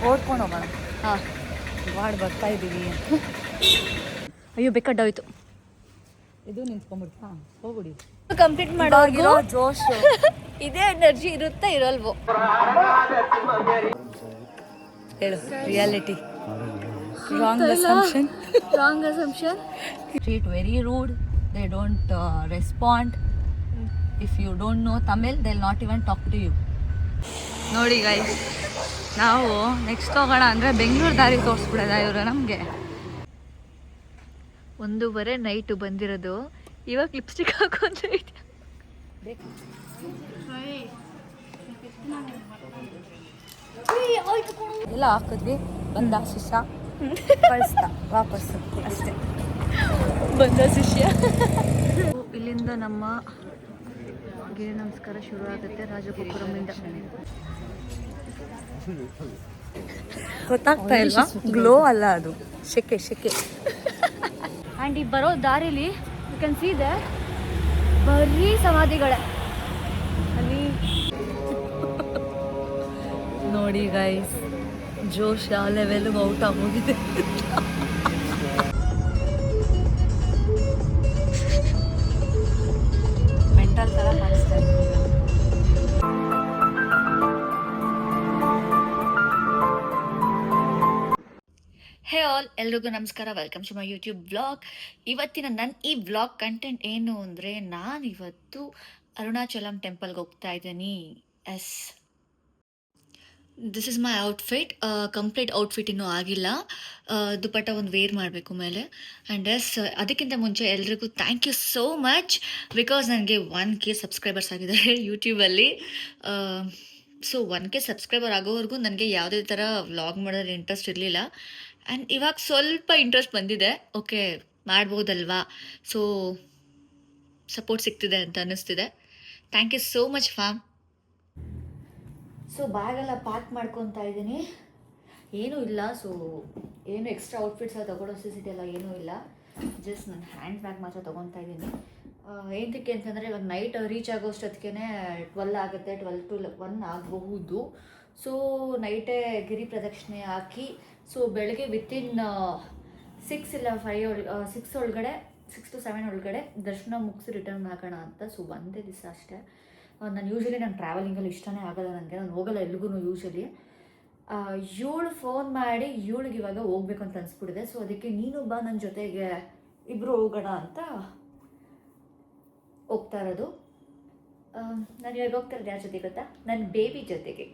ಓಡ್ಕೊಂಡು ಹೋಗೋಣ. ಹಾಂ ಗಾಡ್ ಬರ್ತಾ ಇದ್ದೀವಿ. ಅಯ್ಯೋ ಬೇಕಾದೋಯ್ತು. ಇದು ನಿಂತ್ಕೊಂಡ್ಬಿಡ್ತು. ಹಾಂ ಹೋಗ್ಬಿಡಿ. ಕಂಪ್ಲೀಟ್ ಮಾಡೋಗಿರೋ ಜೋಶ್ ಇದೇ ಎನರ್ಜಿ ಇರುತ್ತಾ ಇರಲ್ವೋ ಹೇಳು. Reality wrong assumption. Wrong assumption. Treat very rude. They don't respond. If you don't know Tamil, they'll not even talk to you. ನೋಡಿ ಗೈಸ್, ನಾವು ನೆಕ್ಸ್ಟ್ ಹೋಗೋಣ ಅಂದರೆ ಬೆಂಗಳೂರು ದಾರಿ ತೋರಿಸ್ಬಿಡೋದ ಇವರು ನಮಗೆ. 1:30 ನೈಟು ಬಂದಿರೋದು. ಇವಾಗ ಲಿಪ್ಸ್ಟಿಕ್ ಹಾಕೊಂಡ್ರೆ ಎಲ್ಲ ಹಾಕಿದ್ವಿ. ಬಂದ ಶಿಷ್ಯ ಕಳಿಸ್ತಾ ವಾಪಸ್ಸು ಅಷ್ಟೇ. ಬಂದ ಶಿಷ್ಯ. ಇಲ್ಲಿಂದ ನಮ್ಮ ಗಿರಿ ನಮಸ್ಕಾರ ಶುರು ಆಗುತ್ತೆ ರಾಜಗೋಪುರಮಿಂದ. ಗೊತ್ತಾಗ್ತಾ ಇಲ್ವಾ? ಗ್ಲೋ ಅಲ್ಲ ಅದು, ಶೆಕೆ ಶೆಕೆ. ಆ್ಯಂಡ್ ಈ ಬರೋ ದಾರಿಲಿ ಯು ಕ್ಯಾನ್ ಸಿ ದ ಬರೀ ಸಮಾಧಿಗಳೇ ಅಲ್ಲಿ. ನೋಡಿ ಗೈಸ್, ಜೋಶ್ ಆ ಲೆವೆಲ್ಗೆ ಔಟ್ ಆಗೋಗಿದೆ. ಮೆಂಟಲ್ ಥರ ಕಾಣಿಸ್ತಾ ಇದೆ. ಹೇ ಆಲ್, ಎಲ್ರಿಗೂ ನಮಸ್ಕಾರ. Welcome to my YouTube vlog. ಇವತ್ತಿನ ನನ್ನ ಈ ವ್ಲಾಗ್ ಕಂಟೆಂಟ್ ಏನು ಅಂದರೆ, ನಾನಿವತ್ತು ಅರುಣಾಚಲಂ ಟೆಂಪಲ್ಗೆ ಹೋಗ್ತಾ ಇದ್ದೀನಿ. Yes, this is my outfit. Complete outfit ಇನ್ನೂ ಆಗಿಲ್ಲ. ದುಪಟ್ಟ ಒಂದು ವೇರ್ ಮಾಡಬೇಕು ಮೇಲೆ. ಆ್ಯಂಡ್ ಎಸ್, ಅದಕ್ಕಿಂತ ಮುಂಚೆ ಎಲ್ರಿಗೂ thank you so much, because ನನಗೆ 1K ಸಬ್ಸ್ಕ್ರೈಬರ್ಸ್ ಆಗಿದ್ದಾರೆ ಯೂಟ್ಯೂಬಲ್ಲಿ. ಸೊ 1K ಸಬ್ಸ್ಕ್ರೈಬರ್ ಆಗೋವರೆಗೂ ನನಗೆ ಯಾವುದೇ ಥರ ವ್ಲಾಗ್ ಮಾಡೋದ್ರ ಇಂಟ್ರೆಸ್ಟ್ ಇರಲಿಲ್ಲ. ಆ್ಯಂಡ್ ಇವಾಗ ಸ್ವಲ್ಪ ಇಂಟ್ರೆಸ್ಟ್ ಬಂದಿದೆ. ಓಕೆ, ಮಾಡ್ಬೋದಲ್ವಾ? ಸೊ ಸಪೋರ್ಟ್ ಸಿಗ್ತಿದೆ ಅಂತ ಅನ್ನಿಸ್ತಿದೆ. Thank you so much fam. So ಬ್ಯಾಗೆಲ್ಲ ಪ್ಯಾಕ್ ಮಾಡ್ಕೊತಾ ಇದ್ದೀನಿ. ಏನೂ ಇಲ್ಲ, ಸೊ ಏನು ಎಕ್ಸ್ಟ್ರಾ ಔಟ್ಫಿಟ್ಸ್ ಎಲ್ಲ ತೊಗೊಳೋ ನೆಸೆಸಿಟಿ ಎಲ್ಲ ಏನೂ ಇಲ್ಲ. ಜಸ್ಟ್ ನನ್ನ ಹ್ಯಾಂಡ್ ಬ್ಯಾಗ್ ಮಾತ್ರ ತೊಗೊತಾ ಇದ್ದೀನಿ. ಏನಕ್ಕೆ ಅಂತಂದರೆ ಇವಾಗ ನೈಟ್ ರೀಚ್ ಆಗೋಷ್ಟೊತ್ತಿಗೆ 12 ಆಗುತ್ತೆ, 12 to 1 ಆಗಬಹುದು. ಸೊ ನೈಟೇ ಗಿರಿ ಪ್ರದಕ್ಷಿಣೆ ಹಾಕಿ, ಸೊ ಬೆಳಗ್ಗೆ ವಿತಿನ್ 6 ಇಲ್ಲ 6 ಒಳಗಡೆ, 6 to 7 ಒಳಗಡೆ ದರ್ಶನ ಮುಗಿಸಿ ರಿಟರ್ನ್ ಆಗೋಣ ಅಂತ. ಸೊ ಒಂದೇ ದಿವಸ ಅಷ್ಟೇ. ನಾನು ಯೂಶ್ವಲಿ ನಾನು ಟ್ರಾವೆಲಿಂಗಲ್ಲಿ ಇಷ್ಟನೇ ಆಗೋಲ್ಲ ನನಗೆ, ನಾನು ಹೋಗಲ್ಲ ಎಲ್ರಿಗೂ ಯೂಶ್ವಲಿ. ಇವಳು ಫೋನ್ ಮಾಡಿ ಇವಳಿಗೆ ಇವಾಗ ಹೋಗ್ಬೇಕು ಅಂತ ಅನಿಸ್ಬಿಟ್ಟಿದೆ. ಸೊ ಅದಕ್ಕೆ ನೀನು ಬಾ ನನ್ನ ಜೊತೆಗೆ, ಇಬ್ಬರು ಹೋಗೋಣ ಅಂತ ಹೋಗ್ತಾ ಇರೋದು. ನಾನು ಇವಾಗ ಹೋಗ್ತಾ ಇರೋದು ಯಾರ ಜೊತೆ ಗೊತ್ತಾ? ನನ್ನ ಬೇಬಿ ಜೊತೆಗೆ.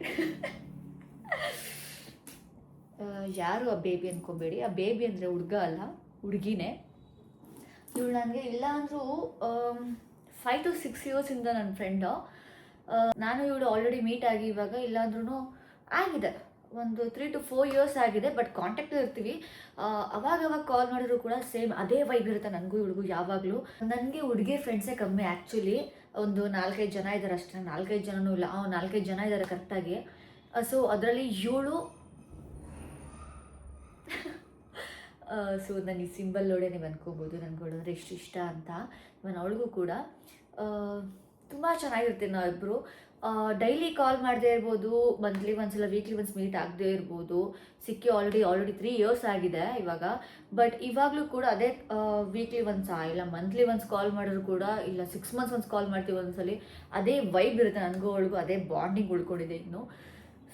ಯಾರು ಆ ಬೇಬಿ ಅಂದ್ಕೋಬೇಡಿ, ಆ ಬೇಬಿ ಅಂದರೆ ಹುಡುಗ ಅಲ್ಲ, ಹುಡುಗಿನೇ. ಇವಳು ನನಗೆ ಇಲ್ಲ ಅಂದರೂ 5 to 6 ಇಯರ್ಸಿಂದ ನನ್ನ ಫ್ರೆಂಡು. ನಾನು ಇವಳು ಆಲ್ರೆಡಿ ಮೀಟ್ ಆಗಿ ಇವಾಗ ಇಲ್ಲಾಂದ್ರೂ ಆಗಿದೆ ಒಂದು 3 to 4 ಇಯರ್ಸ್ ಆಗಿದೆ. ಬಟ್ ಕಾಂಟ್ಯಾಕ್ಟ್ ಇರ್ತೀವಿ. ಅವಾಗ ಕಾಲ್ ಮಾಡಿದ್ರು ಕೂಡ ಸೇಮ್ ಅದೇ ವೈಬ್ ಇರುತ್ತೆ ನನಗೂ ಇವಳಿಗೂ ಯಾವಾಗಲೂ. ನನಗೆ ಹುಡುಗಿ ಫ್ರೆಂಡ್ಸೇ ಕಮ್ಮಿ ಆ್ಯಕ್ಚುಲಿ. ಒಂದು 4-5 ಜನ ಇದ್ದಾರೆ ಅಷ್ಟೇ. 4-5 ಜನನೂ ಇಲ್ಲ, 4-5 ಜನ ಇದ್ದಾರೆ ಕರೆಕ್ಟಾಗಿ. ಸೊ ಅದರಲ್ಲಿ ಇವಳು ಸೊ ನಾನು ಈ ಸಿಂಬಲ್ ನೋಡೇ ನೀವು ಅನ್ಕೋಬೋದು ನನಗೆ ಅವಳು ಅಂದರೆ ಎಷ್ಟು ಇಷ್ಟ ಅಂತ. ಇವನ್ ಅವಳಿಗೂ ಕೂಡ ತುಂಬ ಚೆನ್ನಾಗಿರ್ತೀವಿ ನಾವಿಬ್ಬರು. ಡೈಲಿ ಕಾಲ್ ಮಾಡದೇ ಇರ್ಬೋದು, ಮಂತ್ಲಿ ಒಂದ್ಸಲ ವೀಕ್ಲಿ ಒನ್ಸ್ ಮೀಟ್ ಆಗದೇ ಇರ್ಬೋದು. ಸಿಕ್ಕಿ ಆಲ್ರೆಡಿ 3 ಇಯರ್ಸ್ ಆಗಿದೆ ಇವಾಗ. ಬಟ್ ಇವಾಗಲೂ ಕೂಡ ಅದೇ ವೀಕ್ಲಿ ಒನ್ಸ್ ಇಲ್ಲ ಮಂತ್ಲಿ ಒನ್ಸ್ ಕಾಲ್ ಮಾಡಿದ್ರು ಕೂಡ, ಇಲ್ಲ 6 months ಒನ್ಸ್ ಕಾಲ್ ಮಾಡ್ತೀವಿ ಒಂದ್ಸಲಿ. ಅದೇ ವೈಬ್ ಇರುತ್ತೆ ನನಗೂ ಅವಳಿಗೂ, ಅದೇ ಬಾಂಡಿಂಗ್ ಉಳ್ಕೊಂಡಿದೆ ಇನ್ನು.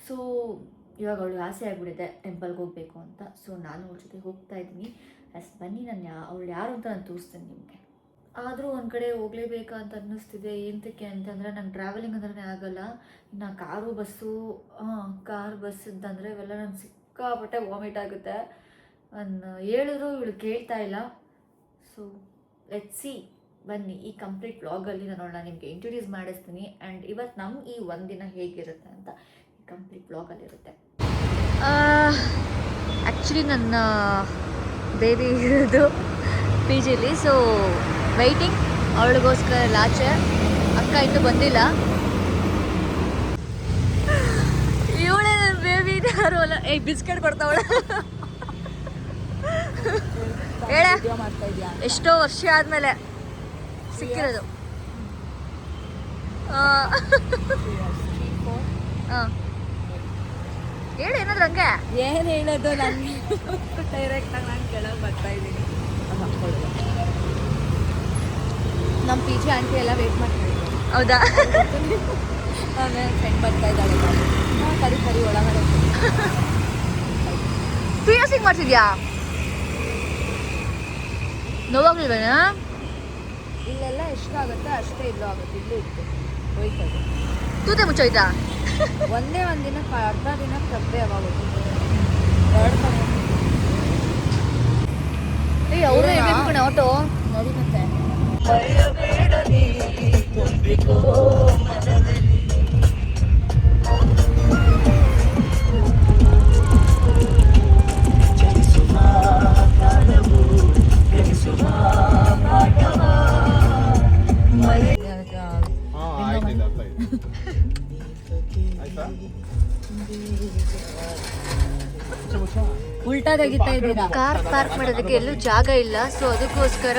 ಸೊ ಇವಾಗ ಅವಳಿಗೆ ಆಸೆ ಆಗಿಬಿಟ್ಟಿದೆ ಟೆಂಪಲ್ಗೆ ಹೋಗಬೇಕು ಅಂತ. ಸೊ ನಾನು ಅವಳ ಜೊತೆ ಹೋಗ್ತಾ ಇದ್ದೀನಿ. ಬನ್ನಿ, ನಾನು ಅವಳು ಯಾರು ಅಂತ ನಾನು ತೋರಿಸ್ತೇನೆ ನಿಮಗೆ. ಆದರೂ ಒಂದು ಕಡೆ ಹೋಗಲೇಬೇಕಾ ಅಂತ ಅನ್ನಿಸ್ತಿದೆ. ಏನಕ್ಕೆ ಅಂತಂದರೆ ನಂಗೆ ಟ್ರಾವೆಲಿಂಗ್ ಅಂದ್ರೆ ಆಗಲ್ಲ. ಇನ್ನು ಕಾರು ಬಸ್ಸು, ಕಾರ್ ಬಸ್ ಅಂತಂದರೆ ಇವೆಲ್ಲ ನಂಗೆ ಸಿಕ್ಕಾಪಟ್ಟೆ ವಾಮಿಟ್ ಆಗುತ್ತೆ. ನಾನು ಹೇಳಿದ್ರು ಇವಳು ಕೇಳ್ತಾ ಇಲ್ಲ. ಸೊ ಲೆಟ್ಸ್ ಸಿ, ಬನ್ನಿ ಈ ಕಂಪ್ಲೀಟ್ ವ್ಲಾಗಲ್ಲಿ ನಾನು ನಿಮಗೆ ಇಂಟ್ರೊಡ್ಯೂಸ್ ಮಾಡಿಸ್ತೀನಿ. ಆ್ಯಂಡ್ ಇವತ್ತು ನಮ್ಮ ಈ ಒಂದಿನ ಹೇಗಿರುತ್ತೆ ಅಂತ ಈ ಕಂಪ್ಲೀಟ್ ವ್ಲಾಗಲ್ಲಿರುತ್ತೆ. ಆ್ಯಕ್ಚುಲಿ ನನ್ನ ಬೇಬಿ ಇರೋದು PGಲಿ. So waiting ಅವಳಿಗೋಸ್ಕರ ಲಾಚೆ. ಅಕ್ಕ ಇನ್ನೂ ಬಂದಿಲ್ಲ. ಇವಳೇ ನನ್ನ ಬೇಬಿ ಯಾರು ಅಲ್ಲ. ಬಿಸ್ಕೆಟ್ ಕೊಡ್ತಾವಳ. ಹೇಳ, ಎಷ್ಟೋ ವರ್ಷ ಆದಮೇಲೆ ಸಿಕ್ಕಿರೋದು. ಹಾಂ ಹೇಳು ಏನಾದ್ರು ಹಂಗೆ. ಏನು ಹೇಳೋದು, ನನಗೆ ಡೈರೆಕ್ಟಾಗಿ ನಾನು ಕೆಳಗೆ ಬರ್ತಾ ಇದ್ದೀನಿ. ನಮ್ಮ ಪಿ ಜಿ ಆಂಟಿ ಎಲ್ಲ ವೇಟ್ ಮಾಡ್ತಿದ್ರು. ಹೌದಾ? ಆಮೇಲೆ ಫ್ರೆಂಡ್ ಬರ್ತಾ ಇದ್ದಾಳೆ, ಕರಿ ಒಳಗಡೆ. ಪೀಸಿಂಗ್ ಮಾಡ್ತಿದ್ಯಾ? ನೋವಾಗ್ಲಿಲ್ವೇನಾ? ಇಲ್ಲೆಲ್ಲ ಎಷ್ಟಾಗುತ್ತೆ ಅಷ್ಟೇ ಇಲ್ಲೂ ಆಗುತ್ತೆ, ಇಲ್ಲೂ ಇತ್ತು ಹೋಯ್ತದೆ. ತೂತೆ ಮುಚ್ಚೋಯ್ತಾ? ಒಂದೇ ದಿನಕ್ಕೆ ಅರ್ಧ ದಿನಕ್ಕೆ ಕಬ್ಬೆ ಯಾವಾಗುತ್ತೆ. ಎರಡು ಕಡೆ ಅವರು ಹೇಗೆ ಆಟೋ ನೋಡಿ ಮತ್ತೆ. ಉಲ್ಟಾ ತೆಗಿತಾ ಇದ್ದೀರಾ. ಕಾರ್ ಪಾರ್ಕ್ ಮಾಡೋದಕ್ಕೆ ಎಲ್ಲೂ ಜಾಗ ಇಲ್ಲ, ಸೊ ಅದಕ್ಕೋಸ್ಕರ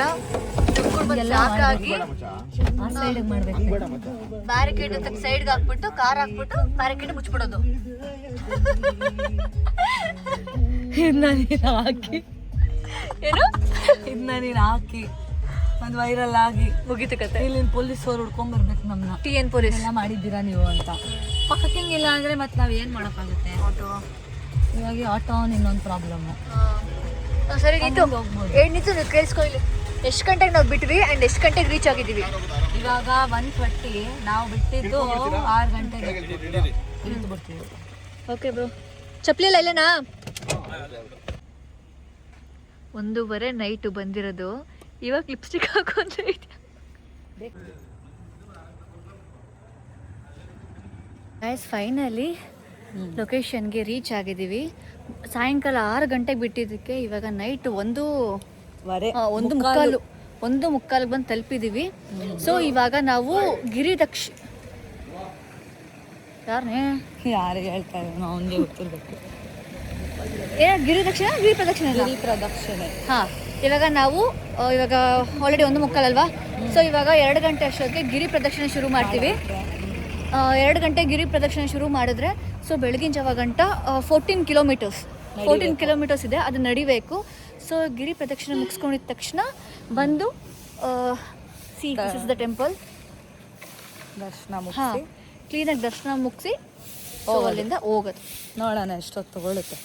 ಸಾಕಾಗಿ ಆ ಸೈಡಿಗೆ ಮಾಡ್ಬೇಕು. ಬ್ಯಾರಿಕೇಡ್ ಅಂತ ಸೈಡ್ಗೆ ಹಾಕ್ಬಿಟ್ಟು ಕಾರ್ ಹಾಕ್ಬಿಟ್ಟು ಬ್ಯಾರಿಕೇಡ್ ಮುಚ್ಚಿಬಿಡೋದು. ಇದನ್ನ ನೀನು ಹಾಕಿ ಏನು ಇದನ್ನ ನೀನು ಹಾಕಿ ಒಂದು ವೈರಲ್ ಆಗಿ ಮುಗಿತು ಕತೆ. ಇಲ್ಲಿನ ಪೊಲೀಸವ್ರು ಹುಡ್ಕೊಂಡ್ಬರ್ಬೇಕು ನಮ್ಮನ್ನ. TN ಪೊಲೀಸ್ ಎಲ್ಲ ಮಾಡಿದ್ದೀರಾ ನೀವು ಅಂತ. ಪಕ್ಕಕ್ಕಿಂಗ್ ಇಲ್ಲ ಅಂದರೆ ಮತ್ತೆ ನಾವು ಏನು ಮಾಡೋಕ್ಕಾಗುತ್ತೆ? ಆಟೋ ಇವಾಗ ಆಟೋ ಇನ್ನೊಂದು ಪ್ರಾಬ್ಲಮ್ಮು. ಸರಿ ನಿಂತು ಹೋಗ್ಬೋದು. ನಿಂತು ನೀವು ಕೇಳಿಸ್ಕೊಳ್ಳಿ. ಎಷ್ಟು ಗಂಟೆಗೆ ನಾವು ಬಿಟ್ವಿ ಆ್ಯಂಡ್ ಎಷ್ಟು ಗಂಟೆಗೆ ರೀಚ್ ಆಗಿದ್ದೀವಿ? ಇವಾಗ 1:20, ನಾವು ಬಿಟ್ಟಿದ್ದು 6 ಗಂಟೆಗೆ ಇಳಿದು ಬಿಡ್ತೀವಿ. Okay bro. ಚಪ್ಪಲಿ ಎಲ್ಲ ಇಲ್ಲೇನಾ? 1:15 ನೈಟು ಬಂದಿರೋದು. ಇವಾಗ ಲಿಪ್ಸ್ಟಿಕ್ ಹಾಕೊಂಡ್ರೆ ಗೈಸ್ ಫೈನಲಿ ಲೊಕೇಶನ್ಗೆ ರೀಚ್ ಆಗಿದ್ದೀವಿ. ಸಾಯಂಕಾಲ 6 ಗಂಟೆಗೆ ಬಿಟ್ಟಿದ್ದಕ್ಕೆ ಇವಾಗ ನೈಟ್ 1:15 ಬಂದು ತಲುಪಿದ್ದೀವಿ. ಸೊ ಇವಾಗ ನಾವು ಯಾರನ್ನೇ ಯಾರಿಗೆ ಹೇಳ್ತಾ ಇದ್ದೀವಿ ನಾವು, ಅವನಿಗೆ ಗೊತ್ತಿರಬೇಕು. ಗಿರಿ ಪ್ರದಕ್ಷಿಣೆ ಹಾಂ. ಇವಾಗ ನಾವು ಇವಾಗ ಆಲ್ರೆಡಿ 1:15 ಅಲ್ವಾ? ಸೊ ಇವಾಗ 2 ಗಂಟೆ ಅಷ್ಟೊತ್ತಿಗೆ ಗಿರಿ ಪ್ರದಕ್ಷಿಣೆ ಶುರು ಮಾಡ್ತೀವಿ. 2 ಗಂಟೆ ಗಿರಿ ಪ್ರದಕ್ಷಿಣೆ ಶುರು ಮಾಡಿದ್ರೆ ಸೊ ಬೆಳಗಿನ ಜಾವ ಗಂಟ 14 ಕಿಲೋಮೀಟರ್ಸ್ ಇದೆ, ಅದು ನಡಿಬೇಕು. ಸೊ ಗಿರಿ ಪ್ರದಕ್ಷಿಣೆ ಮುಗಿಸ್ಕೊಂಡಿದ ತಕ್ಷಣ ಬಂದು ದಿಸ್ ಇಸ್ ದ ಟೆಂಪಲ್. ದರ್ಶನ ಹಾಂ, ಕ್ಲೀನಾಗಿ ದರ್ಶನ ಮುಗಿಸಿ ಅಲ್ಲಿಂದ ಹೋಗೋದು. ನೋಡೋಣ ಎಷ್ಟೊತ್ತು ತಗೊಳುತ್ತೆ.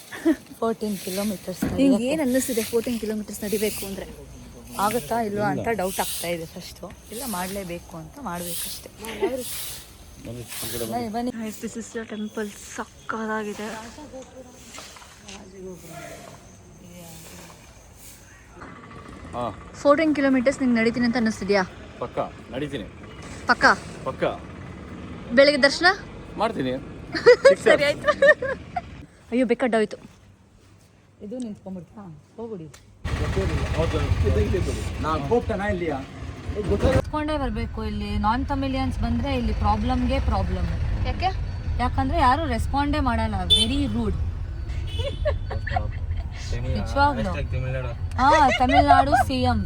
14 ಕಿಲೋಮೀಟರ್ಸ್ ನಿಮ್ಗೆ ಏನು ಅನ್ನಿಸ್ತಿದೆ 14 ಕಿಲೋಮೀಟರ್ಸ್ ನಡಿಬೇಕು ಅಂದರೆ? ಆಗುತ್ತಾ ಇಲ್ವಾ ಅಂತ ಡೌಟ್ ಆಗ್ತಾ ಇದೆ ಫಸ್ಟು. ಇಲ್ಲ ಮಾಡಲೇಬೇಕು ಅಂತ ಮಾಡಬೇಕಷ್ಟೆ. ಬನ್ನಿ. This is the temple. ಸಕ್ಕತ್ತಾಗಿದೆ. 14 ಕಿಲೋಮೀಟರ್ಸ್ ನಿಂಗೆ ನಡೀತೀನಿ ಅಂತ ಅನ್ನಿಸ್ತಿದ್ಯಾ? ಪಕ್ಕ ನಡೀತೀನಿ. ಪಕ್ಕ ಬೆಳಗ್ಗೆ ದರ್ಶನ ಮಾಡ್ತೀನಿ. ಸರಿ ಆಯ್ತು. ಅಯ್ಯೋ ಬೆಕ್ಕಡ್ಡೋಯ್ತು. ಇದು ನಿಂತ್ಕೊಂಡ್ಬಿಡ್ತಾ ಹೋಗ್ಬಿಡಿ. ಗೊತ್ಕೊಂಡೇ ಬರಬೇಕು. ಇಲ್ಲಿ ನಾನ್ ತಮಿಲಿಯನ್ಸ್ ಬಂದರೆ ಇಲ್ಲಿ ಪ್ರಾಬ್ಲಮ್ಗೆ ಪ್ರಾಬ್ಲಮ್. ಯಾಕಂದರೆ ಯಾರು ರೆಸ್ಪಾಂಡೇ ಮಾಡಲ್ಲ. Very rude. ನಿಜವಾಗ್ಲೂ. Tamil Nadu CM,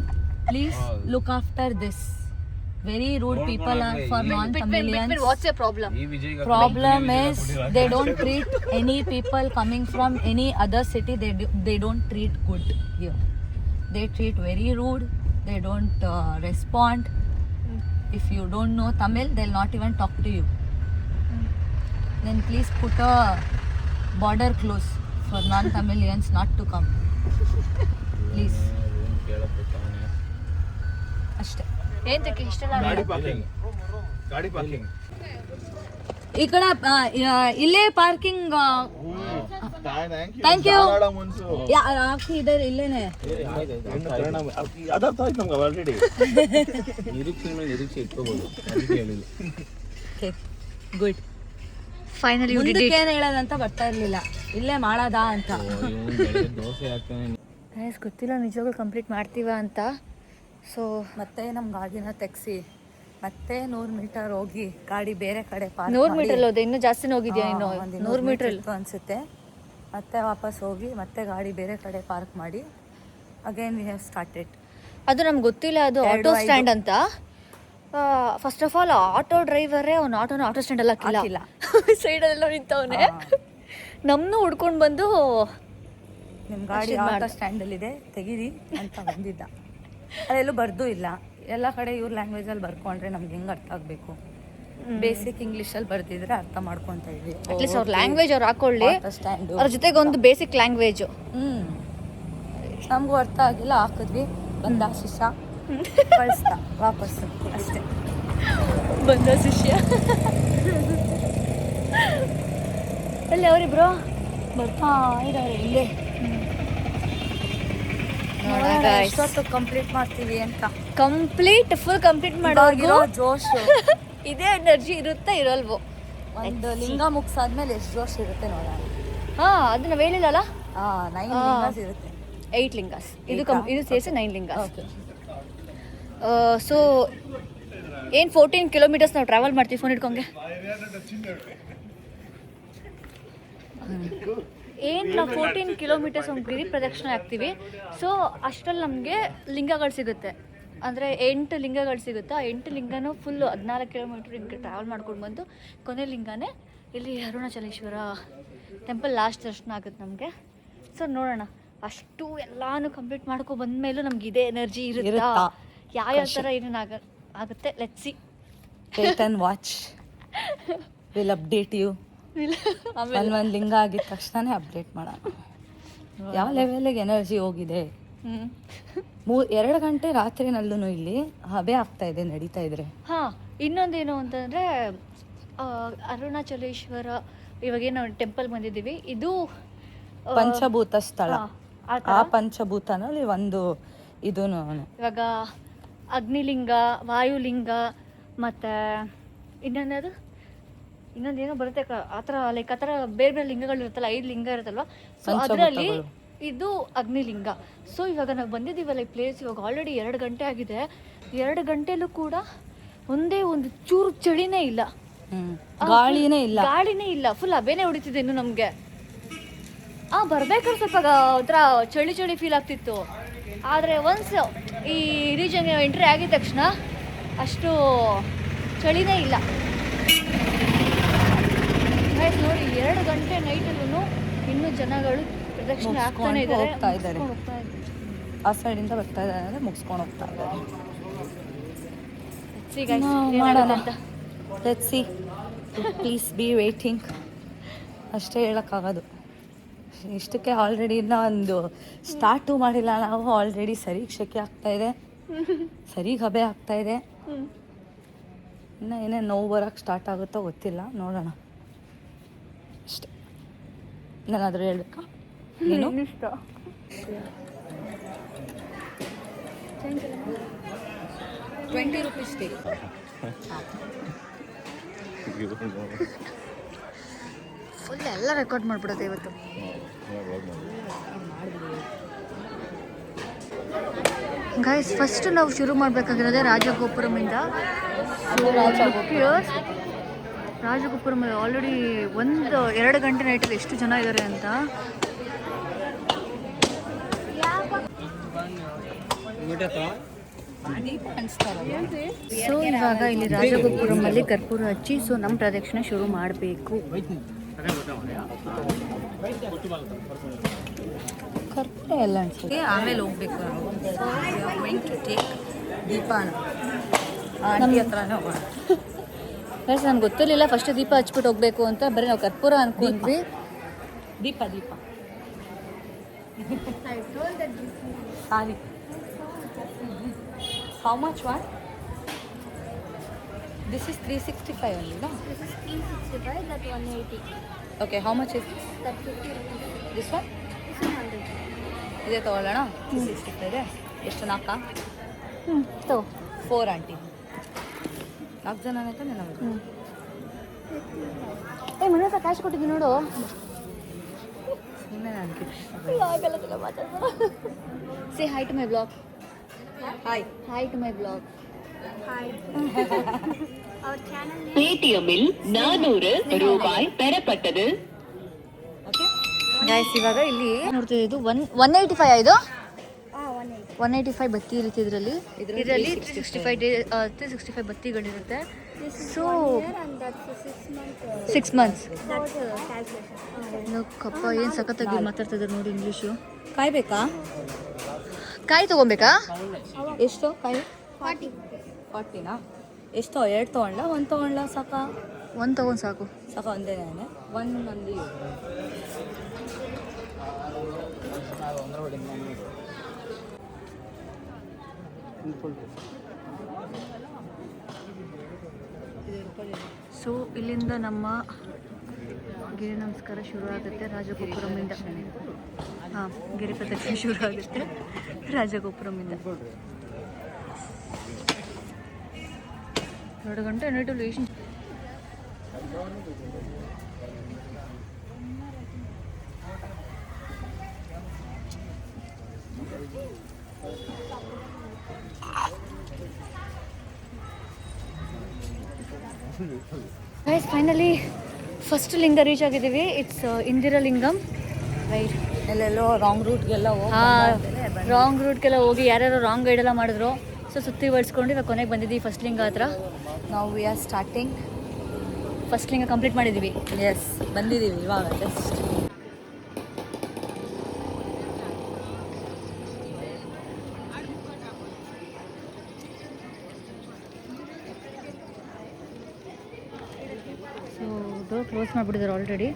please look after this. Very rude people are for non-Tamilians. What's your problem? Problem is they don't treat any people coming from any other city. They don't treat good here. They treat very rude. They don't respond. If you don't know Tamil, they'll not even talk to you. Then please put a border close for non-Tamilians not to come. Please. ಅಷ್ಟೇ. ಏನಕ್ಕೆ ಇಷ್ಟೆಲ್ಲ ಗಾಡಿ parking ಈ ಕಡೆ ಇಲ್ಲೇ parking. Thank you. ಹಾಕಿ ಇದ್ದಾರೆ ಇಲ್ಲೇನೆ. ನಿರೀಕ್ಷೆ ಇಟ್ಕೋಬಹುದು. ಗುಡ್. ಫೈನಲಿ ಮುಂದಕ್ಕೆ ಏನು ಹೇಳೋದಂತ ಬರ್ತಾ ಇರಲಿಲ್ಲ, ಇಲ್ಲೇ ಮಾಡೋದಾ ಅಂತ. ದೋಸೆ ಹಾಕ್ತಾನೆ. ಗೊತ್ತಿಲ್ಲ ನಿಜವಾಗ್ಲೂ ಕಂಪ್ಲೀಟ್ ಮಾಡ್ತೀವ ಅಂತ. ಸೊ ಮತ್ತೆ ನಮ್ಮ ಗಾಡಿನ ತೆಗ್ಸಿ ಮತ್ತೆ 100 ಮೀಟರ್ ಹೋಗಿ ಗಾಡಿ ಬೇರೆ ಕಡೆ ಪಾರ್ಕ್ 100 ಮೀಟರ್ ಹೋದೆ, ಇನ್ನೂ ಜಾಸ್ತಿನೇ ಹೋಗಿದ್ಯಾ? ಇನ್ನು 100 ಮೀಟರ್ ಅನ್ಸುತ್ತೆ. ಮತ್ತೆ ವಾಪಸ್ ಹೋಗಿ ಮತ್ತೆ ಗಾಡಿ ಬೇರೆ ಕಡೆ ಪಾರ್ಕ್ ಮಾಡಿ ಅಗೇನ್ ವಿ ಹ್ಯಾವ್ ಸ್ಟಾರ್ಟೆಡ್. ಅದು ನಮ್ಗೆ ಗೊತ್ತಿಲ್ಲ, ಅದು ಆಟೋ ಸ್ಟ್ಯಾಂಡ್ ಅಂತ. ಫಸ್ಟ್ ಆಫ್ ಆಲ್ ಆಟೋ ಡ್ರೈವರೇ ಅವ್ನು ಆಟೋ ಸ್ಟ್ಯಾಂಡ್ ಅಲ್ಲಿ ಹಾಕಿಲ್ಲ, ಸೈಡಲ್ಲೆಲ್ಲ ನಿಂತವನೆ. ನಮ್ಮನ್ನು ಹುಡ್ಕೊಂಡು ಬಂದು ನಿಮ್ಮ ಗಾಡಿ ಆಟೋ ಸ್ಟ್ಯಾಂಡಲ್ಲಿದೆ ತೆಗೀರಿ ಅಂತ ಬಂದಿದ್ದ. ಅದೆಲ್ಲೂ ಬರ್ದೂ ಇಲ್ಲ. ಎಲ್ಲ ಕಡೆ ಇವ್ರ ಲ್ಯಾಂಗ್ವೇಜಲ್ಲಿ ಬರ್ಕೊಂಡ್ರೆ ನಮ್ಗೆ ಹೆಂಗೆ ಅರ್ಥ ಆಗಬೇಕು? ಬೇಸಿಕ್ ಇಂಗ್ಲೀಷಲ್ಲಿ ಬರ್ದಿದ್ರೆ ಅರ್ಥ ಮಾಡ್ಕೊತಾ ಇದ್ವಿ. ಅಟ್ಲೀಸ್ಟ್ ಅವ್ರ ಲ್ಯಾಂಗ್ವೇಜ್ ಅವ್ರು ಹಾಕೊಳ್ಳಿ, ಸ್ಟ್ಯಾಂಡು ಅದ್ರ ಜೊತೆಗೆ ಒಂದು ಬೇಸಿಕ್ ಲ್ಯಾಂಗ್ವೇಜು. ನಮಗೂ ಅರ್ಥ ಆಗಿಲ್ಲ, ಹಾಕಿದ್ವಿ, ಬಂದ ಶಿಷ್ಯ ಕಳಿಸ್ತಾ ವಾಪಸ್ಸು ಅಷ್ಟೇ. ಬಂದ ಶಿಷ್ಯ ಅಲ್ಲಿ ಅವರಿಬ್ರು ಬರ್ತಾ ಇದ್ದಾರೆ ಇಲ್ಲೇ. ಎಷ್ಟೊತ್ತು ಕಂಪ್ಲೀಟ್ ಮಾಡ್ತೀವಿ ಅಂತ. ಫುಲ್ ಕಂಪ್ಲೀಟ್ ಮಾಡೋಗಿರೋ ಜೋಶು ಇದೇ ಎನರ್ಜಿ ಇರುತ್ತೆ ಇರಲ್ವೋ? ಒಂದು ಲಿಂಗ ಮುಗಿಸಾದ್ಮೇಲೆ ಎಷ್ಟು ಜೋಶ್ ಇರುತ್ತೆ ನೋಡೋಣ. ಅದು ನಾವು ಹೇಳಿಲ್ಲಲ್ಲ, 9 ಲಿಂಗಾಸ್ ಇರುತ್ತೆ. 8 ಲಿಂಗಾಸ್. ಇದು ಇದು ಸೇರಿಸಿ 9 ಲಿಂಗಾಸ್. ಓಕೆ. ಸೊ ಏನು 14 ಕಿಲೋಮೀಟರ್ಸ್ ನಾವು ಟ್ರಾವೆಲ್ ಮಾಡ್ತೀವಿ. ಫೋನ್ ಇಟ್ಕೊಂಗೆ ಏನು ನಾವು 14 ಕಿಲೋಮೀಟರ್ಸ್ ಒಂದು ಗಿರಿ ಪ್ರದಕ್ಷಿಣೆ ಆಗ್ತೀವಿ. ಸೊ ಅಷ್ಟರಲ್ಲಿ ನಮಗೆ ಲಿಂಗಗಳು ಸಿಗುತ್ತೆ, ಅಂದರೆ 8 ಲಿಂಗಗಳು ಸಿಗುತ್ತೆ. ಆ 8 ಲಿಂಗನೂ ಫುಲ್ಲು 14 ಕಿಲೋಮೀಟ್ರ್ ಹಿಂಗೆ ಟ್ರಾವೆಲ್ ಮಾಡ್ಕೊಂಡು ಬಂದು ಕೊನೆ ಲಿಂಗನೇ ಇಲ್ಲಿ ಅರುಣಾಚಲೇಶ್ವರ ಟೆಂಪಲ್ ಲಾಸ್ಟ್ ದರ್ಶನ ಆಗುತ್ತೆ ನಮಗೆ. ಸೊ ನೋಡೋಣ, ಅಷ್ಟು ಎಲ್ಲಾನು ಕಂಪ್ಲೀಟ್ ಮಾಡ್ಕೊ ಬಂದಮೇಲೂ ನಮ್ಗೆ ಇದೇ ಎನರ್ಜಿ ಇರುತ್ತಾ, ಯಾವ್ಯಾವ ಥರ ಏನೇನು ಆಗುತ್ತೆ. Let's see. Wait and watch. Will update you. ಒಂದು ಲಿಂಗ ಆಗಿದ ತಕ್ಷಣನೇ ಅಪ್ಡೇಟ್ ಮಾಡೋಣ ಯಾವ ಲೆವೆಲಿಗೆ ಎನರ್ಜಿ ಹೋಗಿದೆ. 2 ಗಂಟೆ ರಾತ್ರಿನಲ್ಲೂ ಇಲ್ಲಿ ಹಬೆ ಆಗ್ತಾ ಇದೆ ನಡೀತಾ ಇದ್ರೆ. ಇನ್ನೊಂದೇನು ಅಂತಂದರೆ ಅರುಣಾಚಲೇಶ್ವರ ಇವಾಗೇನು ಟೆಂಪಲ್ ಬಂದಿದ್ದೀವಿ, ಇದು ಪಂಚಭೂತ ಸ್ಥಳ. ಆ ಪಂಚಭೂತನಲ್ಲಿ ಒಂದು ಇದು ಇವಾಗ ಅಗ್ನಿಲಿಂಗ, ವಾಯುಲಿಂಗ, ಮತ್ತು ಇನ್ನೊಂದೇನೋ ಬರುತ್ತೆ ಆ ಥರ, ಲೈಕ್ ಆ ಥರ ಬೇರೆ ಬೇರೆ ಲಿಂಗಗಳು ಇರುತ್ತಲ್ಲ, 5 ಲಿಂಗ ಇರುತ್ತಲ್ವ. ಸೊ ಅದರಲ್ಲಿ ಇದು ಅಗ್ನಿಲಿಂಗ. ಸೊ ಇವಾಗ ನಾವು ಬಂದಿದ್ದೀವಲ್ಲ ಈ ಪ್ಲೇಸ್, ಇವಾಗ ಆಲ್ರೆಡಿ 2 ಗಂಟೆ ಆಗಿದೆ. 2 ಗಂಟೆಲೂ ಕೂಡ ಒಂದೇ ಒಂದು ಚೂರು ಚಳಿನೇ ಇಲ್ಲ, ಗಾಳಿನೇ ಇಲ್ಲ, ಫುಲ್ ಹಬೇನೆ ಹೊಡಿತಿದೆ ಇನ್ನು ನಮಗೆ. ಬರ್ಬೇಕಾದ್ರೆ ಸ್ವಲ್ಪ ಒಂಥರ ಚಳಿ ಫೀಲ್ ಆಗ್ತಿತ್ತು. ಆದರೆ ಒನ್ಸ್ ಈ ರೀಜನ್ಗೆ ಎಂಟ್ರಿ ಆಗಿದ ತಕ್ಷಣ ಅಷ್ಟು ಚಳಿನೇ ಇಲ್ಲ. ನೋಡಿ 2 ಗಂಟೆ ನೈಟಲ್ಲೂ ಇನ್ನೂ ಜನಗಳು ಪ್ರದಕ್ಷಿಣೆ ಆಗ್ತಾನೆ ಇದ್ದಾರೆ. ಆ ಸೈಡಿಂದ ಬರ್ತಾ ಇದ್ದಾರೆ ಅಂದರೆ ಮುಗಿಸ್ಕೊಂಡು ಹೋಗ್ತಾ ಇದ್ದಾರೆ. ಮಾಡೋಣ. Let's see. Please be waiting ಅಷ್ಟೇ ಹೇಳೋಕ್ಕಾಗೋದು. ಇಷ್ಟಕ್ಕೆ ಆಲ್ರೆಡಿ ಇನ್ನೂ ಒಂದು ಸ್ಟಾರ್ಟು ಮಾಡಿಲ್ಲ ನಾವು. ಆಲ್ರೆಡಿ ಸರಿಗೆ ಶೆಕೆ ಆಗ್ತಾಯಿದೆ, ಸರಿಗೆ ಹಬೆ ಆಗ್ತಾಯಿದೆ. ಇನ್ನು ಏನೇನು ನೋವು ಬರೋಕ್ಕೆ ಸ್ಟಾರ್ಟ್ ಆಗುತ್ತೋ ಗೊತ್ತಿಲ್ಲ, ನೋಡೋಣ ಅಷ್ಟೇ. ನಾನಾದರೂ ಹೇಳ್ಬೇಕಾ? ನೀನು ಇಷ್ಟ 20 ರೂಪೀಸ್ ಟೇಕ್. ಫುಲ್ ಎಲ್ಲ ರೆಕಾರ್ಡ್ ಮಾಡ್ಬಿಡೋದು ಇವತ್ತು. ಗೈಸ್, ಫಸ್ಟ್ ನಾವು ಶುರು ಮಾಡಬೇಕಾಗಿರೋದೇ ರಾಜಗೋಪುರಮಿಂದ. ರಾಜಗೋಪುರಂ ಆಲ್ರೆಡಿ 1-2 ಗಂಟೆ ನೈಟಲ್ಲಿ ಎಷ್ಟು ಜನ ಇದ್ದಾರೆ ಅಂತ. ಸೊ ಇವಾಗ ಇಲ್ಲಿ ರಾಜಗೋಪುರಮಲ್ಲಿ ಕರ್ಪೂರ ಹಚ್ಚಿ ಸೊ ನಮ್ಮ ಪ್ರದಕ್ಷಿಣೆ ಶುರು ಮಾಡಬೇಕು. ಕರ್ಪೂರ ಎಲ್ಲ ಅನ್ಸುತ್ತೆ. ಆಮೇಲೆ ಹೋಗ್ಬೇಕು ನಾವು. ಗೋಯಿಂಗ್ ಟು ಟೇಕ್ ದೀಪಾನ ಆಂಟಿ ಹತ್ರನೇ ಹೋಗೋಣ. ಗೈಸ್, ನನಗೆ ಗೊತ್ತಿರಲಿಲ್ಲ ಫಸ್ಟ್ ದೀಪ ಹಚ್ಬಿಟ್ಟು ಹೋಗ್ಬೇಕು ಅಂತ. ಬರೀ ನಾವು ಕರ್ಪೂರ ಅನ್ಕೊಂಡ್ವಿ. ದೀಪ ಸಾರಿ. How much one? This is 365 only, no? This is 365, that 180. Okay, how much is this? That 50 rupees. This one? This is 100. ಇದೇ ತೊಗೊಳ್ಳೋಣ. 365 ಇದೆ. ಎಷ್ಟು 4? ತೋ 4 ಆಂಟಿ. 4 ಜನನೇ ತಾನೆ ನಮಗೆ. ಮನೆ ಹತ್ರ ಕ್ಯಾಶ್ ಕೊಟ್ಟಿದ್ದೀನಿ ನೋಡು. ಸುಮ್ಮನೆ ನನಗೆ say hi to my blog. Hi to my blog. Hi. Our channel name. பேடிஎம்மில் 400 ரூபாய் பெறப்பட்டது. ಓಕೆ ಗೈಸ್, ಇವಾಗ ಇಲ್ಲಿ ನೋಡ್ತಿದ್ದು ಇದು 185 ಇದು 180. 185 ಬತ್ತಿ ಇರುತ್ತೆ ಇದರಲ್ಲಿ. 365 ಬತ್ತಿಗಳಿರುತ್ತೆ. This is So- 1 year and that's a 6 months. 6 months. That's calculation. ಕಪ್ಪ ಏನು ಸಖತ್ತಾಗಿ ಮಾತಾಡ್ತಿದ್ದಾರೆ ನೋಡಿ ಇಂಗ್ಲೀಷು. ಕಾಯ್ಬೇಕಾ? ಕಾಯಿ ತೊಗೊಬೇಕಾ? ಎಷ್ಟು ಕಾಯಿ? 40. 40ನಾ? ಎಷ್ಟು 2 ತೊಗೊಂಡ್ಲಾ 1 ತೊಗೊಂಡ್ಲಾ ಸಾಕಾ? ಒಂದು ತೊಗೊಂಡು ಸಾಕು. ಸಾಕ ಒಂದೇನೇ 1 ಮಂದಿ. ಸೊ ಇಲ್ಲಿಂದ ನಮ್ಮ ಗಿರಿ ನಮಸ್ಕಾರ ಶುರು ಆಗುತ್ತೆ ರಾಜಗೋಪುರಮಿಂದ. ಹಾಂ, ಗಿರಿ ಪ್ರದಕ್ಷಿಣೆ ಶುರು ಆಗುತ್ತೆ ರಾಜಗೋಪುರಮಿಂದ. 2 ಗಂಟೆ ನೈಟು ಲೇಷನ್. ಗೈಸ್ ಫೈನಲಿ ಫಸ್ಟ್ ಲಿಂಗ ರೀಚ್ ಆಗಿದ್ದೀವಿ. ಇಟ್ಸ್ ಇಂದಿರಾ ಲಿಂಗಂ. ರೈಟ್, ಎಲ್ಲೆಲ್ಲೋ ರಾಂಗ್ ರೂಟ್ಗೆಲ್ಲ ರಾಂಗ್ ರೂಟ್ಗೆಲ್ಲ ಹೋಗಿ ಯಾರ್ಯಾರೋ ರಾಂಗ್ ಗೈಡ್ ಎಲ್ಲ ಮಾಡಿದ್ರು. ಸೊ ಸುತ್ತಿ ಬಡಿಸ್ಕೊಂಡು ಇವಾಗ ಕೊನೆಗೆ ಬಂದಿದ್ದೀವಿ ಫಸ್ಟ್ ಲಿಂಗ ಹತ್ರ. ನಾವು ವಿ ಆರ್ ಸ್ಟಾರ್ಟಿಂಗ್. ಫಸ್ಟ್ ಲಿಂಗ ಕಂಪ್ಲೀಟ್ ಮಾಡಿದ್ದೀವಿ. ಎಸ್, ಬಂದಿದ್ದೀವಿ ಇವಾಗ ಜಸ್ಟ್. ಸೊ ಡೋರ್ ಕ್ಲೋಸ್ ಮಾಡಿಬಿಟ್ಟಿದ್ದಾರೆ ಆಲ್ರೆಡಿ.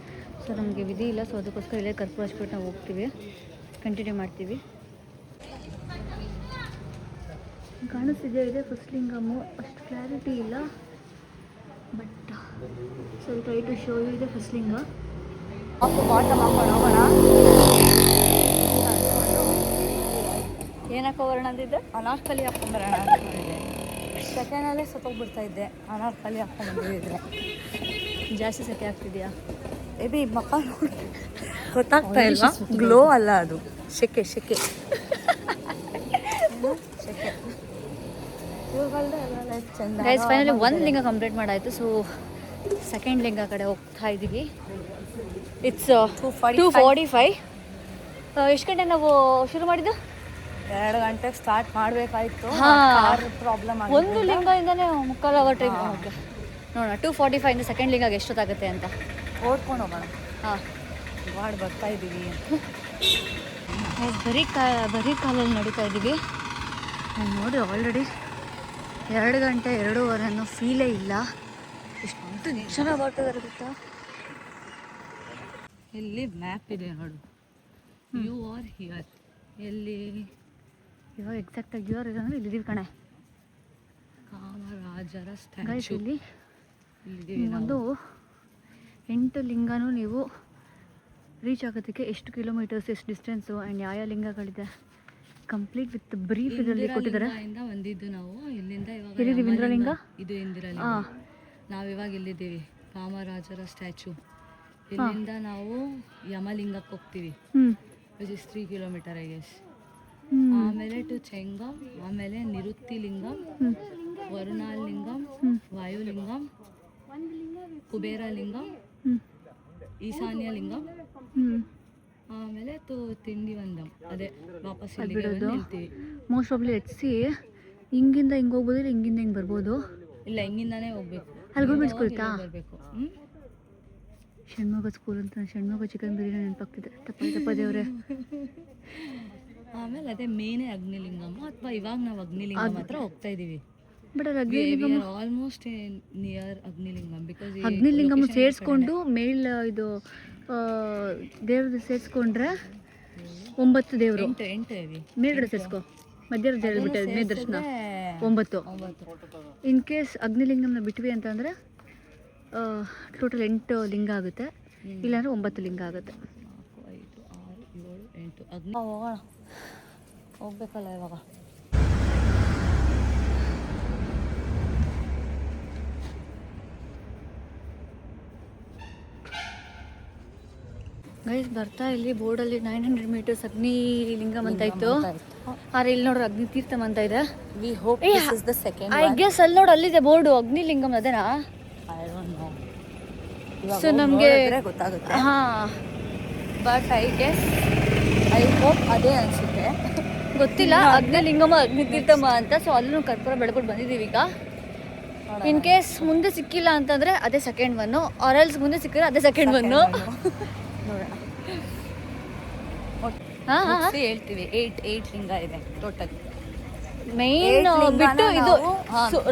ಸೊ ನಮಗೆ ವಿಧಿ ಇಲ್ಲ, ಸೊ ಅದಕ್ಕೋಸ್ಕರ ಇಲ್ಲೇ ಕರ್ಪೂರ ಹಚ್ಬಿಟ್ಟು ನಾವು ಹೋಗ್ತೀವಿ, ಕಂಟಿನ್ಯೂ ಮಾಡ್ತೀವಿ. ಕಾಣಿಸ್ತಿದೆ ಇದೆ ಫಸ್ಟ್ ಲಿಂಗಮ್ಮು, ಅಷ್ಟು ಕ್ಲಾರಿಟಿ ಇಲ್ಲ, but so try to show you ಇದೆ ಫಸ್ಟ್ ಲಿಂಗ. ಬಾಟಮ್ ಹಾಕೊಂಡು ಹೋಗೋಣ. ಏನು ಹಾಕೋಬರೋಣ ಅಂತಿದ್ದೆ? ಅನಾರ್ಕಲಿ ಹಾಕೊಂಬರೋಣ ಅಂದ್ಕೊಂಡಿದ್ದೆ. ಸೆಕೆಂಡಲ್ಲೇ ಸತ್ತೋಗ್ಬಿಡ್ತಾ ಇದ್ದೆ ಅನಾರ್ಕಲಿ ಹಾಕೊಂಡ್ಬಂದಿದ್ದೆ. ಜಾಸ್ತಿ ಸೆಕೆ ಆಗ್ತಿದೆಯಾ? ಬೇಬಿ ಮಕ್ಕ ನೋಡಿ ಗೊತ್ತಾಗ್ತಾ ಇಲ್ವಾ? ಗ್ಲೋ ಅಲ್ಲ ಅದು, ಶೆಕೆ ಶೆಕೆ ಶೆಕೆ. ಇವುಗಳದ್ದು ಎಲ್ಲ ಲೈಫ್ ಚಂದ. ಗೈಸ್ ಫೈನಲಿ ಒಂದು ಲಿಂಗ ಕಂಪ್ಲೀಟ್ ಮಾಡಾಯಿತು. ಸೊ ಸೆಕೆಂಡ್ ಲಿಂಗ ಕಡೆ ಹೋಗ್ತಾ ಇದ್ದೀವಿ. ಇಟ್ಸ್ 2:45. ಎಷ್ಟು ಗಂಟೆ ನಾವು ಶುರು ಮಾಡಿದ್ದು? 2 ಗಂಟೆಗೆ ಸ್ಟಾರ್ಟ್ ಮಾಡಬೇಕಾಯ್ತು. ಹಾಂ, ಪ್ರಾಬ್ಲಮ್ ಒಂದು ಲಿಂಗದಿಂದನೇ ಮುಕ್ಕಾಲು ಅವರ್ ಟೈಮ್. ಓಕೆ, ನೋಡೋಣ 2:45 ಸೆಕೆಂಡ್ ಲಿಂಗಾಗೆ ಎಷ್ಟೊತ್ತಾಗುತ್ತೆ ಅಂತ. ಓಡ್ಕೊಂಡು ಹೋಗೋಣ. ಹಾಂ, ಮಾಡಿ ಬರ್ತಾ ಇದ್ದೀವಿ. ಬರೀ ಕಾಲಲ್ಲಿ ನಡೀತಾ ಇದ್ದೀವಿ. ನಾನು ನೋಡಿ ಆಲ್ರೆಡಿ 2 ಗಂಟೆ 2:15 ಅನ್ನೋ ಫೀಲೇ ಇಲ್ಲ. ಎಷ್ಟು ಜನ ಬರ್ತಿದ್ದಾರೆ ಗೊತ್ತಾ? ಇಲ್ಲಿ ಮ್ಯಾಪ್ ಇದೆ ನೋಡು, ಯು ಆರ್ ಹಿಯರ್. ಎಲ್ಲಿ ಇವಾಗ ಎಕ್ಸಾಕ್ಟಾಗಿ ಇವ್ರು ಇರೋಂದ್ರೆ ಇಲ್ಲಿದ್ದೀವಿ ಕಣೆ. ಕಾಮರಾಜರ ಗೈಸ್ ಸ್ಟ್ಯಾಚ್ಯೂ ಇಲ್ಲಿ ಇಲ್ಲಿದ್ದೀವಿ ನಾವು. ಒಂದು 8 ಲಿಂಗನೂ ನೀವು ರೀಚ್ ಆಗೋದಕ್ಕೆ ಎಷ್ಟು ಕಿಲೋಮೀಟರ್ಸ್, ಎಷ್ಟು ಡಿಸ್ಟೆನ್ಸು ಆ್ಯಂಡ್ ಯಾವ ಲಿಂಗಗಳಿದೆ ಕಂಪ್ಲೀಟ್ ವಿತ್ ಬ್ರೀಫ್ ಇದರಲ್ಲಿ ಕೊಟ್ಟಿದ್ದಾರೆ. ಇಂದ ಬಂದಿದ್ದು ನಾವು ಇಲ್ಲಿಂದ. ಇವಾಗ ಎಲ್ಲಿದ್ದೀವಿ? ಇಂದ್ರಲಿಂಗ. ಇದು ಇಂದಿರಾಲಿಂಗ. ಹಾಂ, ನಾವಿವಾಗ ಇಲ್ಲಿದ್ದೀವಿ ಕಾಮರಾಜರ ಸ್ಟ್ಯಾಚ್ಯೂ. ಇಲ್ಲಿಂದ ನಾವು ಯಮಲಿಂಗಕ್ಕೆ ಹೋಗ್ತೀವಿ, which is 3 kilometre I guess. ಆಮೇಲೆ ಟು ಚೆಂಗಂ, ಆಮೇಲೆ ನಿರುತ್ತಿ ಲಿಂಗಂ, ವರುಣಾಲ್ ಲಿಂಗಂ, ವಾಯುಲಿಂಗಂ, ಕುಬೇರ ಲಿಂಗಂ, ಈಶಾನ್ಯ ಲಿಂಗಂ, ಆಮೇಲೆ ತಿಂಡಿವಂದಂ. ಅದೇ ವಾಪಸ್ ಇಲ್ಲಿಗೆ ಬಂದು ನಿಲ್ತೀವಿ. ಮೋಸ್ಟ್ ಪ್ರಾಬ್ಲಿ ಎಚ್ಸಿ ಹಿಂಗಿಂದ ಹಿಂಗೆ ಹೋಗ್ಬೋದು, ಇಲ್ಲ ಹಿಂಗಿಂದ ಹಿಂಗೆ ಬರ್ಬೋದು. ಇಲ್ಲ, ಹಿಂಗಿಂದಾನೇ ಹೋಗ್ಬೇಕು. ಅಲ್ಲಿ ಗೌರ್ಮೆಂಟ್ ಸ್ಕೂಲ್ ಇತ್ತಾ? ಬರಬೇಕು. ಷಣ್ಮುಖ ಸ್ಕೂಲ್ ಅಂತ ಷಣ್ಮುಖ ಚಿಕನ್ ಬಿರಿಯಾನಿ ನೆನಪಾಗ್ತಿದೆ. ತಪ್ಪ ದೇವ್ರೆ. ಆಮೇಲೆ ಅದೇ ಮೇನೇ ಅಗ್ನಿಲಿಂಗಮ್ಮ, ಅಥವಾ ಇವಾಗ ನಾವು ಅಗ್ನಿಲಿಂಗಂ ಹತ್ರ ಹೋಗ್ತಾ ಇದೀವಿ. ಬಟ್ ಅದು ಅಗ್ನಿಲಿಂಗಂ ಆಲ್ಮೋಸ್ಟ್ ನಿಯರ್ ಅಗ್ನಿಲಿಂಗಂ. ಬಿಕಾಸ್ ಅಗ್ನಿಲಿಂಗಮ್ ಸೇರಿಸ್ಕೊಂಡು ಮೇಲ್ ಇದು ದೇವ್ರದ್ದು ಸೇರಿಸ್ಕೊಂಡ್ರೆ 9 ದೇವರು. 8 ಮೇಲ್ಗಡೆ ಸೇರಿಸ್ಕೊ, ಮಧ್ಯಾಹ್ನ ದೇವ್ರು ಬಿಟ್ಟೆ ಮೇ ದರ್ಶನ 9. ಇನ್ ಕೇಸ್ ಅಗ್ನಿಲಿಂಗಮ್ನ ಬಿಟ್ವಿ ಅಂತಂದರೆ ಟೋಟಲ್ 8 ಲಿಂಗ ಆಗುತ್ತೆ, ಇಲ್ಲಾಂದರೆ 9 ಲಿಂಗ ಆಗುತ್ತೆ. 4, 5, 6, 7, 8 ಅಗ್ನಿ. ಹೋಗೋಣ, ಹೋಗ್ಬೇಕಲ್ಲ ಇವಾಗ. ಗೈಸ್ ಬರ್ತಾ ಇಲ್ಲಿ ಬೋರ್ಡಲ್ಲಿ 900 ಮೀಟರ್ಸ್ ಅಗ್ನಿ ಲಿಂಗಮ್ ಅಂತ ಇತ್ತು. ಆದ್ರೆ ಇಲ್ಲಿ ನೋಡ್ರಿ ಅಗ್ನಿ ತೀರ್ಥಂ ಅಂತ ಇದೆ. We hope this is the second I guess ಅಲ್ಲಿ ನೋಡಿ ಅಲ್ಲಿದೆ ಬೋರ್ಡು ಅಗ್ನಿ ಲಿಂಗಮ್, ಅದೇನಾ? I don't know. ಸೊ ನಮಗೆ ಗೊತ್ತಾಗುತ್ತೆ. ಹಾಂ, but I guess, I hope ಅದೇ ಅನಿಸುತ್ತೆ. ಗೊತ್ತಿಲ್ಲ ಅಗ್ನಿ ಲಿಂಗಮ ಅಗ್ನಿ ತೀರ್ಥಮ ಅಂತ. ಸೊ ಅಲ್ಲೂ ಕರ್ಪೂರ ಬೆಳಗ್ಬಿಟ್ಟು ಬಂದಿದ್ದೀವಿ ಈಗ. ಇನ್ ಕೇಸ್ ಮುಂದೆ ಸಿಕ್ಕಿಲ್ಲ ಅಂತಂದರೆ ಅದೇ ಸೆಕೆಂಡ್ ಒನ್ನು, ಆರಲ್ಸ್ ಮುಂದೆ ಸಿಕ್ಕಿದ್ರೆ ಅದೇ ಸೆಕೆಂಡ್ ಒನ್ನು. ನೋಡೋಣ. ಹಾಂ ಹಾಂ ಹೇಳ್ತೀವಿ 8 ಲಿಂಗ ಇದೆ ಟೋಟಲ್. ಮೈನ್ ಬಿಟ್ಟು ಇದು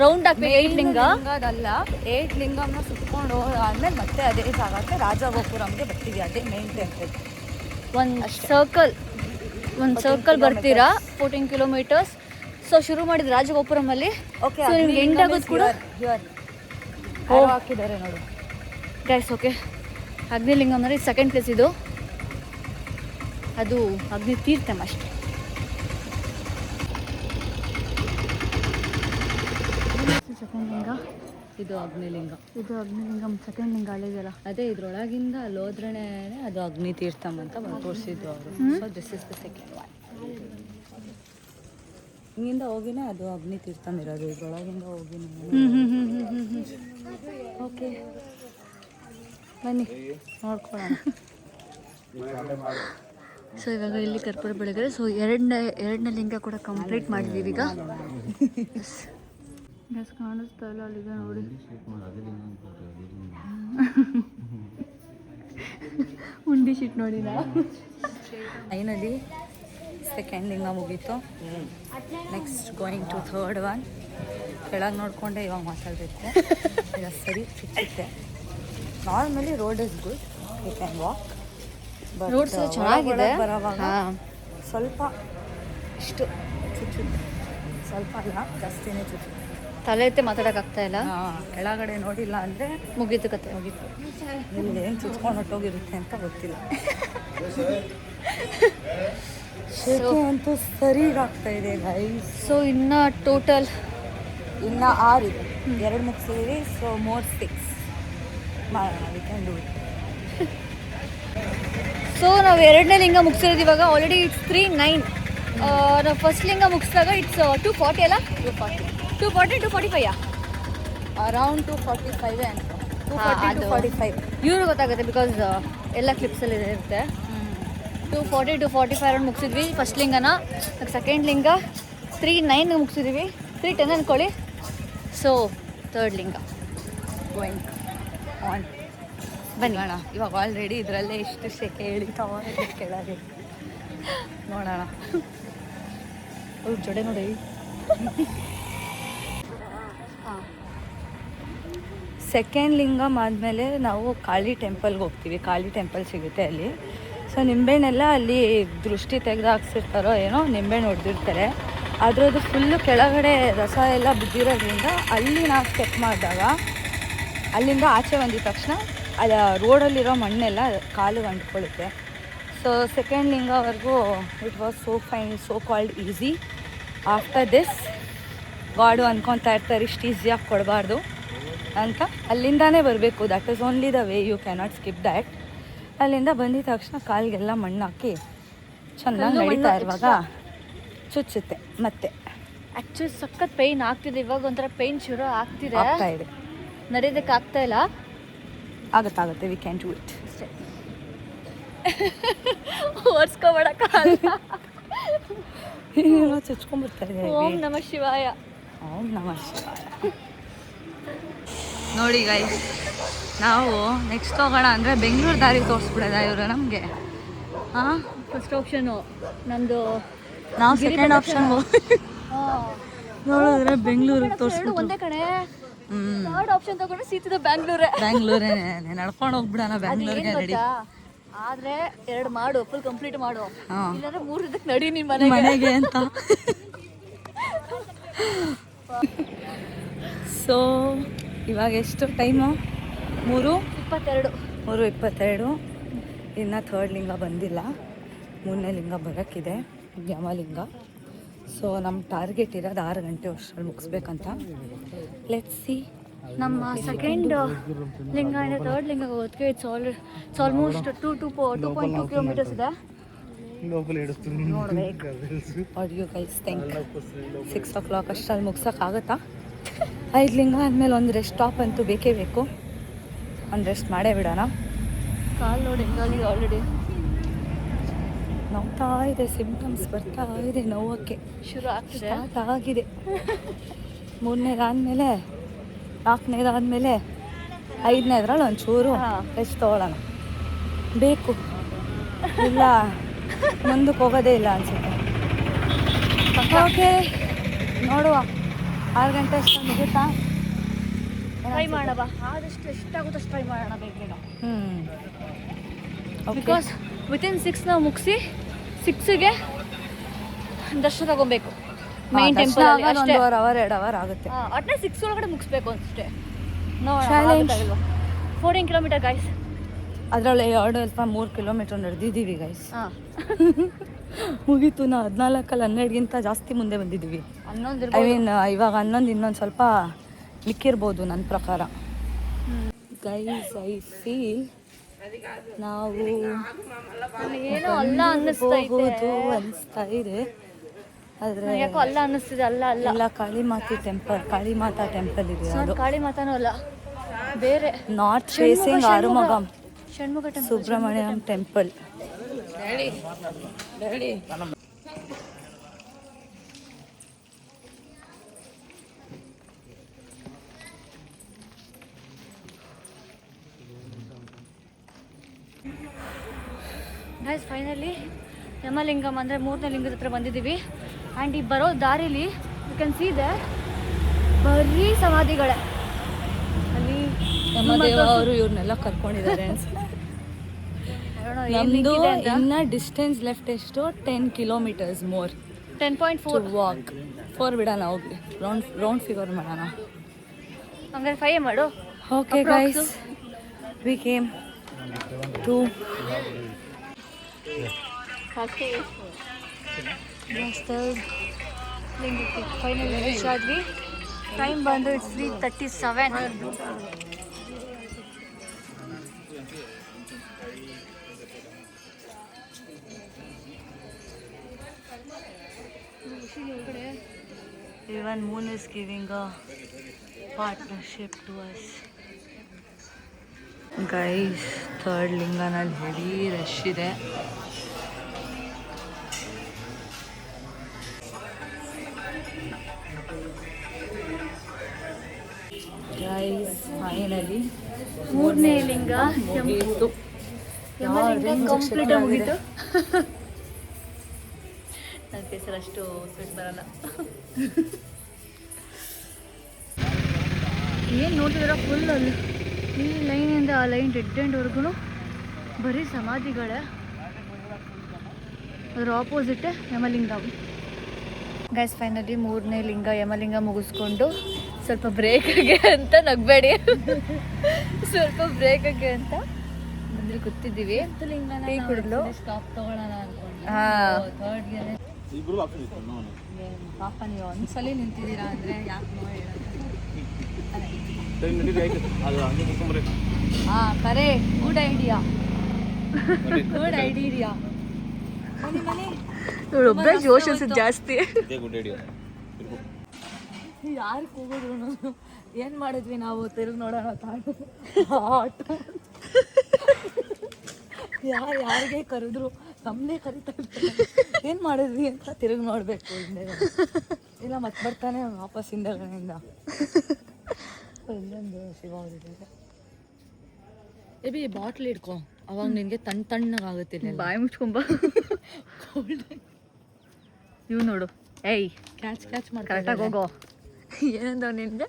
ರೌಂಡ್ ಹಾಕ್ಬೇಕು 8 ಲಿಂಗ. ಅದಲ್ಲ, 8 ಲಿಂಗನ ಸುತ್ಕೊಂಡು ಆದ್ಮೇಲೆ ಮತ್ತೆ ಅದೇ ಜಾಗಕ್ಕೆ ರಾಜಗೋಪುರಂಗೆ ಬರ್ತೀವಿ. ಅದೇ ಮೇನ್ ಟೆಂಪಲ್. ಒಂದು ಸರ್ಕಲ್ ಬರ್ತೀರಾ 14 ಕಿಲೋಮೀಟರ್ಸ್. ಸೊ ಶುರು ಮಾಡಿದ ರಾಜಗೋಪುರಮಲ್ಲಿ ಓಕೆ, ಸೊ ನಿಮ್ಗೆ ಎಂಡ್ ಆಗೋದು ಕೂಡ ಹಾಕಿದ್ದಾರೆ ನೋಡು ಗೈಸ್. ಓಕೆ, ಅಗ್ನಿಲಿಂಗಂ ಅಂದರೆ ಸೆಕೆಂಡ್ ಪ್ಲೇಸ್. ಇದು ಅದು ಅಗ್ನಿ ತೀರ್ಥಂ ಅಷ್ಟೇ. ಸೆಕೆಂಡ್ ಲಿಂಗ ಇದು ಅಗ್ನಿಲಿಂಗ. ಇದು ಅಗ್ನಿಲಿಂಗಂ ಸೆಕೆಂಡ್ ಲಿಂಗ ಅಲ್ಲಿದೆಯಲ್ಲ. ಅದೇ ಇದ್ರೊಳಗಿಂದ ಅಲ್ಲಿ ಹೋದ್ರೇ ಅದು ಅಗ್ನಿ ತೀರ್ಥಂ ಅಂತ ತೋರಿಸಿದ್ದು ಅವರು. So this is the second one. ಹಿಂಗಿಂದ ಹೋಗಿನೇ ಅದು ಅಗ್ನಿ ತೀರ್ಥಂ ಇರೋದು. ಇದ್ರೊಳಗಿಂದ ಹೋಗಿನೇ. ಓಕೆ ಬನ್ನಿ ನೋಡ್ಕೊಳ್ಳೋಣ. ಸೊ ಇವಾಗ ಇಲ್ಲಿ ಕರ್ಪೂರ ಬೆಳಗ್ಗೆ. ಸೊ ಎರಡನೇ ಲಿಂಗ ಕೂಡ ಕಂಪ್ಲೀಟ್ ಮಾಡಿದ್ದೀವಿ ಈಗ. ಗ್ಯಾಸ್ ಕಾಣಿಸ್ತಾ ಇಲ್ಲ ಅಲ್ಲಿಗ ನೋಡಿ. ಉಂಡಿ ಶೀಟ್ ನೋಡಿದ. ಫೈನಲಿ ಸೆಕೆಂಡ್ ಲಿಂಗ ಮುಗೀತು. Next going to third one. ಕೆಳಗೆ ನೋಡಿಕೊಂಡೆ ಇವಾಗ ಮಾತಾಡಬೇಕು. ಈಗ ಸರಿ ಸಿಕ್ಕಿತ್ತೆ. Normally road is good, you can walk. Roads ಚೆನ್ನಾಗಿದೆ. ಬರೋವಾಗ ಸ್ವಲ್ಪ ಇಷ್ಟು ಚುಚ್ಚುತ್ತೆ. ಸ್ವಲ್ಪ ಅಲ್ಲ, ಜಾಸ್ತಿನೇ ಚುಚ್ಚುತ್ತೆ. ತಲೆ ಎತ್ತೆ ಮಾತಾಡೋಕ್ಕಾಗ್ತಾ ಇಲ್ಲ. ಕೆಳಗಡೆ ನೋಡಿಲ್ಲ ಅಂದರೆ ಮುಗೀತು ಕತೆ. ಮುಗೀತು. ಇಲ್ಲಿ ಏನು ಚುಚ್ಕೊಂಡು ಹೊಟ್ಟೋಗಿರುತ್ತೆ ಅಂತ ಗೊತ್ತಿಲ್ಲ. ಶೇಕೆ ಅಂತೂ ಸರಿಗಾಗ್ತಾ ಇದೆ ಗೈಸ್. ಸೊ ಇನ್ನು ಟೋಟಲ್ ಇನ್ನು 6 ಇದೆ. 2 ಮುಗಿಸಿದ್ದೀವಿ. ಸೊ ಮೋರ್ 6 ಮಾಡೋಣ. We can do it. So ನಾವು ಎರಡನೇ ಲಿಂಗ ಮುಗಿಸಿರೋದು ಇವಾಗ. Already it's 3-9. ನಾವು ಫಸ್ಟ್ ಲಿಂಗ ಮುಗಿಸಿದಾಗ ಇಟ್ಸ್ 240 ಅಲ್ಲ. 240 245 ಅರೌಂಡ್ 245 ಅಂತ. 240 245 ಇವ್ರು ಗೊತ್ತಾಗುತ್ತೆ ಬಿಕಾಸ್ ಎಲ್ಲ ಕ್ಲಿಪ್ಸಲ್ಲಿ ಇರುತ್ತೆ. 240 245 ರೌಂಡ್ ಮುಗಿಸಿದ್ವಿ ಫಸ್ಟ್ ಲಿಂಗನ. ಸೆಕೆಂಡ್ ಲಿಂಗ 3-9 ಮುಗಿಸಿದ್ವಿ. 3-10 ಅಂದ್ಕೊಳ್ಳಿ. ಸೊ ಥರ್ಡ್ ಲಿಂಗ ಗೋಯಿಂಗ್ ಆನ್. ಬನ್ನಿ ನೋಡೋಣ. ಇವಾಗ ಆಲ್ರೆಡಿ ಇದರಲ್ಲೇ ಇಷ್ಟು ಸೆಕೆ ಎಳಿತಾವ ಕೆಳಗೆ. ನೋಡೋಣ. ಅವ್ರ ಜೊಡೆ ನೋಡಿ. ಸೆಕೆಂಡ್ ಲಿಂಗಮ್ ಆದಮೇಲೆ ನಾವು ಕಾಳಿ ಟೆಂಪಲ್ಗೆ ಹೋಗ್ತೀವಿ. ಕಾಳಿ ಟೆಂಪಲ್ ಸಿಗುತ್ತೆ ಅಲ್ಲಿ. ಸೊ ನಿಂಬೆಹಣ್ಣೆಲ್ಲ ಅಲ್ಲಿ ದೃಷ್ಟಿ ತೆಗೆದು ಹಾಕ್ಸಿರ್ತಾರೋ ಏನೋ, ನಿಂಬೆಹಣ್ಣು ಹೊಡೆದಿರ್ತಾರೆ. ಅದರದ್ದು ಫುಲ್ಲು ಕೆಳಗಡೆ ರಸ ಎಲ್ಲ ಬಿದ್ದಿರೋದ್ರಿಂದ ಅಲ್ಲಿ ನಾವು ಸ್ಟೆಪ್ ಮಾಡಿದಾಗ ಅಲ್ಲಿಂದ ಆಚೆ ಬಂದಿದ ತಕ್ಷಣ ಅದು ರೋಡಲ್ಲಿರೋ ಮಣ್ಣೆಲ್ಲ ಕಾಲಿಗೆ ಅಂಟ್ಕೊಳ್ಳುತ್ತೆ. ಸೊ ಸೆಕೆಂಡ್ ಲಿಂಗವರೆಗೂ it was so fine, so called easy. After this god ಅಂದ್ಕೊತಾ ಇರ್ತಾರೆ ಇಷ್ಟು ಈಸಿಯಾಗಿ ಕೊಡಬಾರ್ದು ಅಂತ. ಅಲ್ಲಿಂದಾನೇ ಬರಬೇಕು. That is only the way, you cannot skip that. ಅಲ್ಲಿಂದ ಬಂದಿದ ತಕ್ಷಣ ಕಾಲಿಗೆಲ್ಲ ಮಣ್ಣು ಹಾಕಿ ಚೆನ್ನಾಗಿ ನಡೀತಾ ಇರುವಾಗ ಚುಚ್ಚುತ್ತೆ ಮತ್ತೆ. ಆ್ಯಕ್ಚುಲಿ ಸಖತ್ ಪೈನ್ ಆಗ್ತಿದೆ ಇವಾಗ. ಒಂಥರ ಪೈನ್ ಶುರು ಆಗ್ತಾ ಇದೆ. ನಡೆಯೋದಕ್ಕೆ ಆಗ್ತಾ ಇಲ್ಲ. ಆಗುತ್ತೆ. We can do it. ಅಷ್ಟೇ. ಓಡಿಸ್ಕೊಬೇಡಕ್ಕಲ್ಲ. ಚುಚ್ಕೊಂಡ್ಬಿಡ್ತಾರೆ. ಓಂ ನಮಃ ಶಿವಾಯ. ಓಂ ನಮಃ ಶಿವಾಯ. ನೋಡಿ ಗೈಸ್, ನಾವು ನೆಕ್ಸ್ಟ್ ಹೋಗೋಣ ಅಂದರೆ ಬೆಂಗಳೂರು ದಾರಿ ತೋರಿಸ್ಬಿಡೋದ ಇವರು ನಮಗೆ. ಹಾಂ, ಫಸ್ಟ್ ಆಪ್ಷನು ನಮ್ಮದು. ನಾವು ಸೆಕೆಂಡ್ ಆಪ್ಷನ್ ನೋಡಿದ್ರೆ ಬೆಂಗಳೂರಿಗೆ ತೋರಿಸ್ಬಿಟ್ಟು ಒಂದೇ ಕಡೆ. ಥರ್ಡ್ ಆಪ್ಷನ್ ತಗೊಂಡ್ರೆ ಸೀತದ ಬ್ಯಾಂಗ್ಳೂರೇ ನಡ್ಕೊಂಡು ಹೋಗ್ಬಿಡೋಣ ಬ್ಯಾಂಗ್ಳೂರ್ಗೆ. ರೆಡಿ ಆದರೆ 2 ಮಾಡು, ಫುಲ್ ಕಂಪ್ಲೀಟ್ ಮಾಡು. ಹಾಂ, ಇಲ್ಲಾಂದ್ರೆ 3 ಇದಕ್ಕೆ ನಡಿ ನಿಮ್ಮ ಮನೆಗೆ ಅಂತ. ಸೊ ಇವಾಗ ಎಷ್ಟು ಟೈಮು? 3:22. ಇನ್ನು ಥರ್ಡ್ ಲಿಂಗ ಬಂದಿಲ್ಲ. 3ನೇ ಲಿಂಗ ಬರೋಕ್ಕಿದೆ, ಯಮಲಿಂಗ. ಸೊ ನಮ್ಮ ಟಾರ್ಗೆಟ್ ಇರೋದು 6 ಗಂಟೆ ಅಷ್ಟರಲ್ಲಿ ಮುಗಿಸ್ಬೇಕಂತ. Let's see. ನಮ್ಮ ಸೆಕೆಂಡ್ ಲಿಂಗ ಇಂದ ಥರ್ಡ್ ಲಿಂಗ ಹೋಗೋದಕ್ಕೆ ಇಟ್ಸ್ ಆಲ್ಮೋಸ್ಟ್ 2.2 ಕಿಲೋಮೀಟರ್ಸ್ ಇದೆ. ನೋಡ್ಬೇಕು. ಆಡಿಯೋ ಗೈಸ್ ಥ್ಯಾಂಕ್ 6 o'clock ಅಷ್ಟರಲ್ಲಿ ಮುಗ್ಸೋಕ್ಕಾಗತ್ತಾ? 5 ಲಿಂಗ ಆದಮೇಲೆ ಒಂದು ರೆಸ್ಟ್ ಸ್ಟಾಪ್ ಅಂತೂ ಬೇಕೇ ಬೇಕು. ಒಂದು ರೆಸ್ಟ್ ಮಾಡೇ ಬಿಡೋಣ. ಕಾಲು ನೋಡಿ ಹೆಂಗಾಗಿದೆ. ಆಲ್ರೆಡಿ ನೋವ್ತಾ ಇದೆ, ಸಿಂಪ್ಟಮ್ಸ್ ಬರ್ತಾ ಇದೆ, ನೋವಕ್ಕೆ ಶುರು ಆಗ್ತಿದೆ. ಸ್ಟಾರ್ಟ್ ಆಗಿದೆ. 3ನೇದಾದಮೇಲೆ 4ನೇದಾದ್ಮೇಲೆ 5ನೇದ್ರಲ್ಲಿ ಒಂಚೂರು ರೆಸ್ಟ್ ತೊಗೊಳ್ಳೋಣ ಬೇಕು, ಇಲ್ಲ ಮುಂದಕ್ಕೆ ಹೋಗೋದೇ ಇಲ್ಲ ಅನ್ಸುತ್ತೆ. ಓಕೆ ನೋಡುವ, 6 ಗಂಟೆ ಅಷ್ಟು ಮುಗುತ್ತಾ? ಟ್ರೈ ಮಾಡೋಣ, ಆದಷ್ಟು ಎಷ್ಟಾಗುತ್ತೋ ಅಷ್ಟು ಟ್ರೈ ಮಾಡೋಣ ಬೇಗ. ಓಕೆ. ಬಿಕಾಸ್ ವಿತಿನ್ 6 ನಾವು ಮುಗಿಸಿ 6ಗೆ ದರ್ಶನ ತಗೊಬೇಕು ಮೈನ್ ಟೆಂಪಲ್ ಅಲ್ಲಿ ಅಷ್ಟೇ. 1 ಅವರ್ 2 ಅವರ್ ಆಗುತ್ತೆ. ಒಟ್ಟೆ 6 ಒಳಗಡೆ ಮುಗಿಸ್ಬೇಕು ಅಷ್ಟೇ. Challenge. 14 kilometre guys. ಅದರಲ್ಲಿ 2-3 ಕಿಲೋಮೀಟರ್ ನಡೆದಿದ್ದೀವಿ ಗೈಸ್. ಹಾಂ ಮುಗೀತು. ನಾ 14 12ಗಿಂತ ಜಾಸ್ತಿ ಮುಂದೆ ಬಂದಿದ್ದೀವಿ. 11 ಐ ಮೀನ್ ಇವಾಗ 11 ಇನ್ನೊಂದು ಸ್ವಲ್ಪ ಮಿಕ್ಕಿರ್ಬೋದು ನನ್ನ ಪ್ರಕಾರ. ಗೈಸ್ ಐ ಫೀಲ್ ನಾವು ಏನೋ ಅಲ್ಲ ಅನ್ನಿಸ್ತಾ ಇದೆ, ಆದರೆ ಯಾಕೋ ಅಲ್ಲ ಅನ್ನಿಸ್ತಿದೆ. ಅಲ್ಲ ಎಲ್ಲ ಕಾಳಿ ಮಾತಾ ಟೆಂಪಲ್ ಇದೆ. ಅದು ಕಾಳಿ ಮಾತಾನೂ ಅಲ್ಲ, ಬೇರೆ north facing Arumugam Shanmukha temple, Subramanyam temple. Guys finally Yamalingam ಅಂದರೆ 3ನೇ ಲಿಂಗದ ಹತ್ರ ಬಂದಿದ್ದೀವಿ. ಆ್ಯಂಡ್ ಈ ಬರೋ ದಾರಿಲಿ ಯು ಕ್ಯಾನ್ ಸಿ ದ ಬರೀ ಸಮಾಧಿಗಳೇ. ಅಲ್ಲಿ ಯಮದೇವ ಅವರು ಇವ್ರನ್ನೆಲ್ಲ ಕರ್ಕೊಂಡಿದ್ದಾರೆ ಅನ್ಸುತ್ತೆ. ನಮ್ಮದು ಇನ್ನ ಡಿಸ್ಟೆನ್ಸ್ ಲೆಫ್ಟ್ ಎಷ್ಟು? 10 ಕಿಲೋಮೀಟರ್ಸ್ ಮೋರ್. 10.4 ವಾಕ್ 4 ಬಿಡೋಣ, ಹೋಗ್ಲಿ ರೌಂಡ್ ಫಿಗರ್ ಮಾಡೋಣ. ಹಂಗಾರೆ 5 ಮಾಡು. Okay guys, we came to ಲಿಂಗಕ್ಕೆ ಫೈನಲಿ ರೀಚ್ ಆದ್ವಿ. ಟೈಮ್ ಬಂದು it's 3:37. Even moon is giving a partnership to us. Guys, 3rd ಲಿಂಗನಲ್ಲಿ ಹೆವಿ ರಶ್ ಇದೆ. ಗೈಸ್ ಫೈನಲಿ 3ನೇ ಲಿಂಗ ಮುಗೀತು. ಕಂಪ್ಲೀಟ್ ಮುಗೀತು. ನನ್ನ ಫೇಸಲ್ಲಿ ಅಷ್ಟು ಸ್ವೆಟ್ ಬರಲ್ಲ. ಏನು ನೋಡ್ತಿದ್ದೀರ ಫುಲ್ ಅಲ್ಲಿ ಈ ಲೈನಿಂದ ಆ ಲೈನ್ ಡೆಡ್ ಎಂಡ್ವರೆಗೂ ಬರೀ ಸಮಾಧಿಗಳೇ. ಅದರ ಆಪೋಸಿಟ್ ಯಮಲಿಂಗಂ. ಗೈಸ್ ಫೈನಲಿ 3ನೇ ಲಿಂಗ ಯಮಲಿಂಗ ಮುಗಿಸ್ಕೊಂಡು ಸ್ವಲ್ಪ ಬ್ರೇಕ್ಗೆ ಅಂತ ನಗಬೇಡಿ, ಸ್ವಲ್ಪ ಬ್ರೇಕ್ಗೆ ಅಂತ ಬಂದ್ರೆ ಕೂತಿದ್ದೀವಿ. ಟೀ ಕುಡಿದ್ಲು. ಸ್ಟಾಪ್ ತಗೊಳ್ಳೋಣ ಅನ್ಕೊಂಡು. ಹಾಂ ಪಾಪ ನೀವು ಒಂದ್ಸಲಿ ನಿಂತಿದ್ದೀರಾ ಅಂದರೆ ಯಾಕೆ ನೋ ಹೇಳೋದು. ಹಾಂ ಕರೆ, ಗುಡ್ ಐಡಿಯಾ. ಮನೆ ಇವಳೊಬ್ಬರೇ ಜೋಶ್ ಅನ್ಸುತ್ತೆ ಜಾಸ್ತಿ. ಯಾರು ಕೂಗಿದ್ರು ಏನು ಮಾಡಿದ್ವಿ ನಾವು? ತಿರುಗಿ ನೋಡೋಣ ತಾಳು ಆಟೋ ಯಾರಿಗೆ ಕರೆದ್ರು ನಮ್ಮನ್ನೇ ಕರಿತಾ ಇರ್ತಾರೆ. ಏನು ಮಾಡಿದ್ವಿ ಅಂತ ತಿರುಗಿ ನೋಡಬೇಕು ಹಿಂದೆ, ಇಲ್ಲ ಮತ್ತೆ ಬರ್ತಾನೆ ವಾಪಸ್ ಹಿಂದೆಗಳಿಂದ. ಇಲ್ಲೊಂದು ಶಿವರಿದೆ. ಬಿ ಬಾಟ್ಲ್ ಇಟ್ಕೊ, ಅವಾಗ ನಿನಗೆ ತಣ್ಣಗಾಗುತ್ತಿಲ್ಲ. ಬಾಯಿ ಮುಚ್ಕೊಂಬ. ಇವ್ ನೋಡು, ಏಯ್ ಕ್ಯಾಚ್ ಮಾಡಿ ಕರೆಕ್ಟಾಗಿ ಹೋಗೋ. ಏನಂದ ನಿನ್ಗೆ?